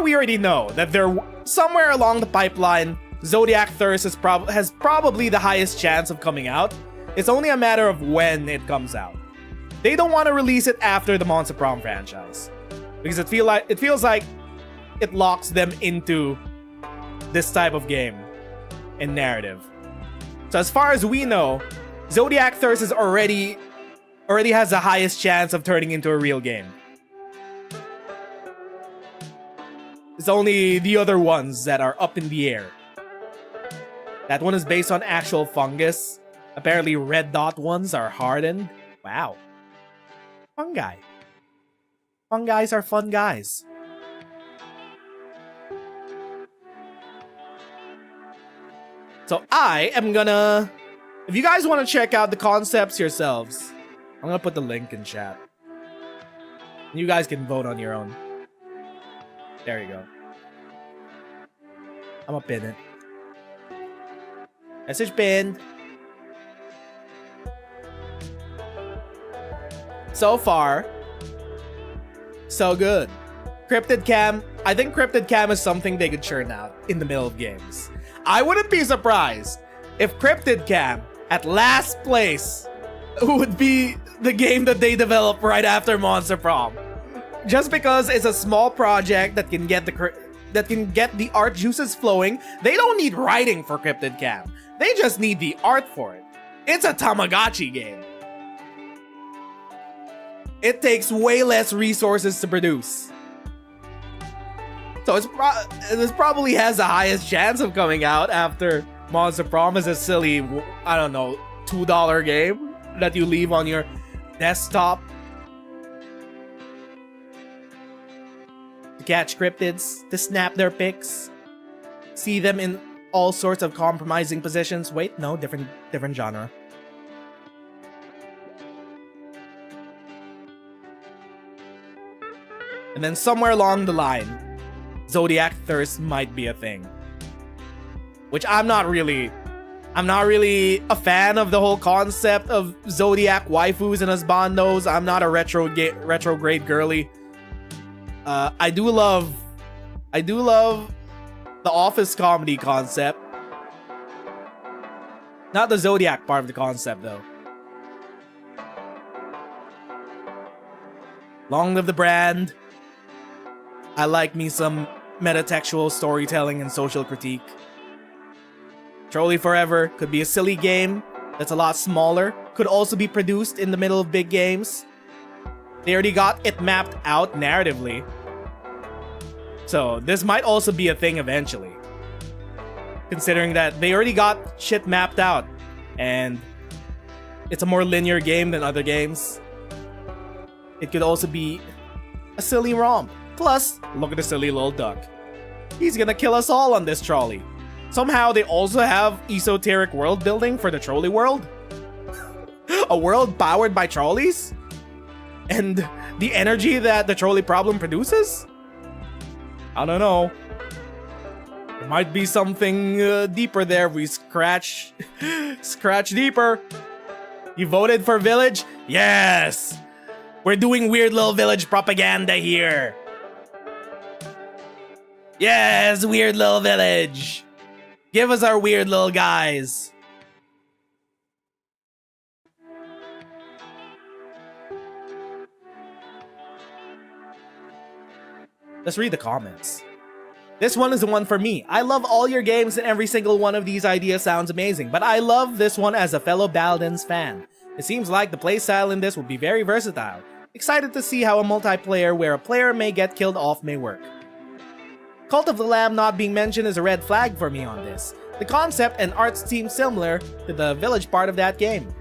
we already know that they're somewhere along the pipeline. Zodiac Thirst has probably the highest chance of coming out. It's only a matter of when it comes out. They don't want to release it after the Monster Prom franchise because it feels like it locks them into this type of game and narrative. So as far as we know, Zodiac Thirst is already has the highest chance of turning into a real game. It's only the other ones that are up in the air. That one is based on actual fungus. Apparently red dot ones are hardened. Wow. Fungi. Fungis are fun guys. So I am gonna If you guys want to check out the concepts yourselves, I'm gonna put the link in chat. You guys can vote on your own. There you go. I'm gonna pin it. Message pinned. So far, so good. Cryptid Cam, I think Cryptid Cam is something they could churn out in the middle of games. I wouldn't be surprised if Cryptid Cam, at last place, would be the game that they develop right after Monster Prom. Just because it's a small project that can get the art juices flowing, they don't need writing for Cryptid Cam. They just need the art for it. It's a Tamagotchi game. It takes way less resources to produce. So this probably has the highest chance of coming out after Monster Prom is a silly, I don't know, $2 game that you leave on your desktop to catch cryptids, to snap their pics, see them in all sorts of compromising positions. Wait, no, different genre. And then somewhere along the line, Zodiac Thirst might be a thing. Which I'm not really a fan of the whole concept of Zodiac waifus and husbandos. I'm not a retrograde girly. I do love the office comedy concept. Not the Zodiac part of the concept though. Long live the brand. I like me some metatextual storytelling and social critique. Trolley Forever could be a silly game that's a lot smaller. Could also be produced in the middle of big games. They already got it mapped out narratively. So this might also be a thing eventually. Considering that they already got shit mapped out. And it's a more linear game than other games. It could also be a silly romp. Plus, look at the silly little duck. He's gonna kill us all on this trolley. Somehow they also have esoteric world building for the trolley world. A world powered by trolleys? And the energy that the trolley problem produces? I don't know. There might be something deeper there if we scratch deeper. You voted for Village? Yes! We're doing weird little Village propaganda here. Yes, weird little Village. Give us our weird little guys. Let's read the comments. This one is the one for me. I love all your games and every single one of these ideas sounds amazing, but I love this one as a fellow Baladins fan. It seems like the playstyle in this will be very versatile. Excited to see how a multiplayer where a player may get killed off may work. Cult of the Lamb not being mentioned is a red flag for me on this. The concept and art seem similar to the Village part of that game.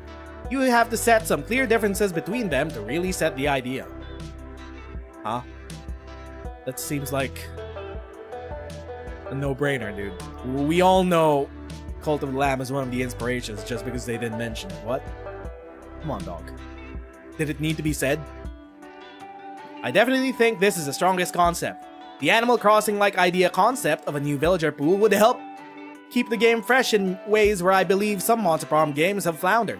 You have to set some clear differences between them to really set the idea. Huh? That seems like a no-brainer, dude. We all know Cult of the Lamb is one of the inspirations just because they didn't mention it. What? Come on, dog. Did it need to be said? I definitely think this is the strongest concept. The Animal Crossing-like idea concept of a new villager pool would help keep the game fresh in ways where I believe some Monster Prom games have floundered.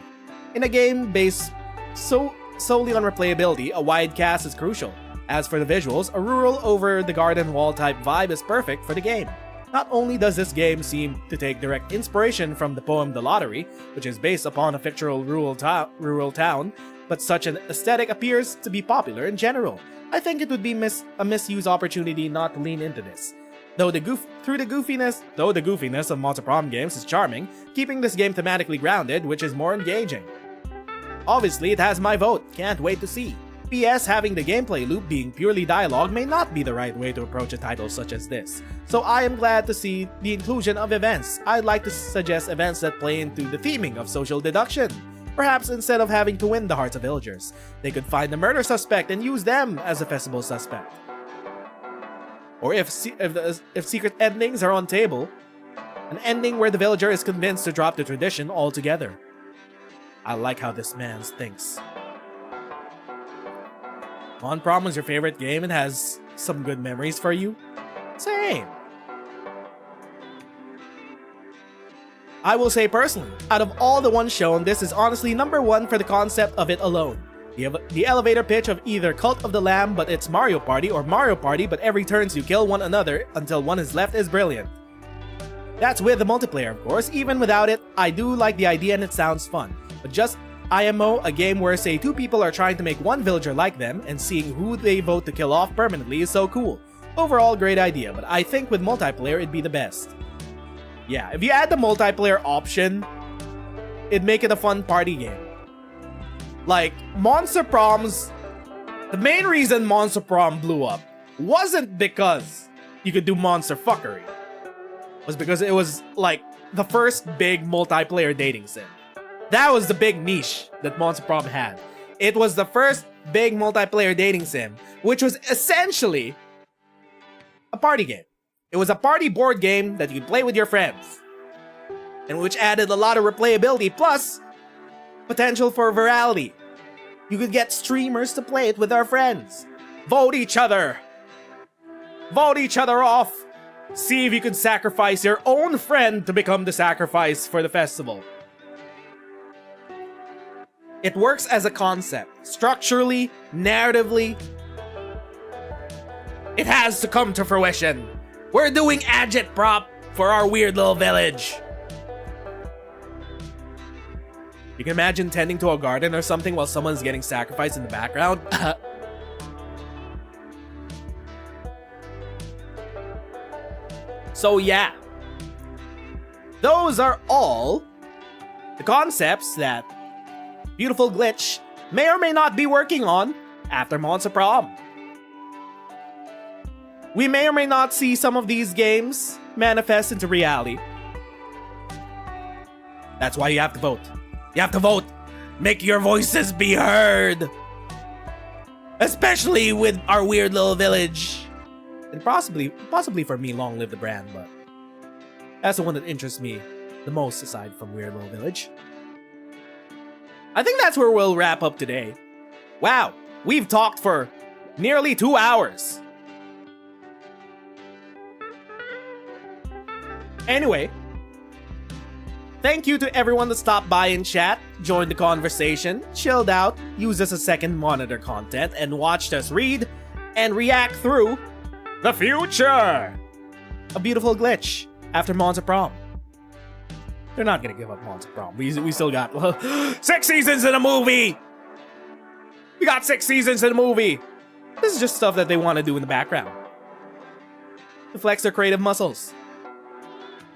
In a game based solely on replayability, a wide cast is crucial. As for the visuals, a rural over the garden wall type vibe is perfect for the game. Not only does this game seem to take direct inspiration from the poem The Lottery, which is based upon a fictional rural town, but such an aesthetic appears to be popular in general. I think it would be a misuse opportunity not to lean into this. Though the goofiness of Monster Prom games is charming, keeping this game thematically grounded, which is more engaging. Obviously, it has my vote. Can't wait to see. P.S. Having the gameplay loop being purely dialogue may not be the right way to approach a title such as this. So I am glad to see the inclusion of events. I'd like to suggest events that play into the theming of social deduction. Perhaps instead of having to win the hearts of villagers, they could find the murder suspect and use them as a festival suspect. Or if secret endings are on table, an ending where the villager is convinced to drop the tradition altogether. I like how this man thinks. On Prom was your favorite game and has some good memories for you? Same. I will say personally, out of all the ones shown, this is honestly number one for the concept of it alone. The elevator pitch of either Cult of the Lamb but it's Mario Party or Mario Party but every turns you kill one another until one is left is brilliant. That's with the multiplayer of course, even without it, I do like the idea and it sounds fun. But just IMO, a game where say two people are trying to make one villager like them and seeing who they vote to kill off permanently is so cool. Overall great idea, but I think with multiplayer it'd be the best. Yeah, if you add the multiplayer option, it'd make it a fun party game. Like, Monster Proms, the main reason Monster Prom blew up wasn't because you could do monster fuckery. It was because it was, like, the first big multiplayer dating sim. That was the big niche that Monster Prom had. It was the first big multiplayer dating sim, which was essentially a party game. It was a party board game that you could play with your friends, and which added a lot of replayability plus potential for virality. You could get streamers to play it with our friends. Vote each other. Vote each other off. See if you can sacrifice your own friend to become the sacrifice for the festival. It works as a concept. Structurally, narratively, it has to come to fruition. We're doing agitprop for our weird little village. You can imagine tending to a garden or something while someone's getting sacrificed in the background. So yeah, those are all the concepts that Beautiful Glitch may or may not be working on after Monster Prom. We may or may not see some of these games manifest into reality. That's why you have to vote. You have to vote. Make your voices be heard. Especially with our weird little village. And possibly for me, long live the brand, but that's the one that interests me the most aside from Weird Little Village. I think that's where we'll wrap up today. Wow, we've talked for nearly 2 hours. Anyway, thank you to everyone that stopped by and chat, joined the conversation, chilled out, used us as second monitor content, and watched us read and react through the future. A Beautiful Glitch after Monster Prom. They're not gonna give up Monster Prom. We still got 6 seasons in a movie. We got 6 seasons in a movie. This is just stuff that they want to do in the background to flex their creative muscles.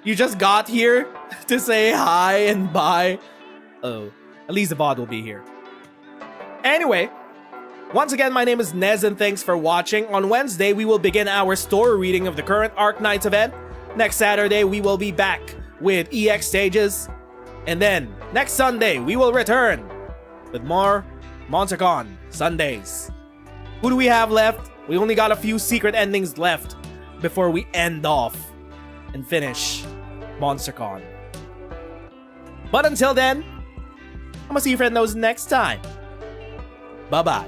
You just got here to say hi and bye. Oh, at least the VOD will be here. Anyway, once again, my name is Nez and thanks for watching. On Wednesday, we will begin our story reading of the current Arc Knights event. Next Saturday, we will be back with EX stages. And then, next Sunday, we will return with more MonsterCon Sundays. Who do we have left? We only got a few secret endings left before we end off and finish MonsterCon. But until then, I'm gonna see you friendos next time. Bye-bye.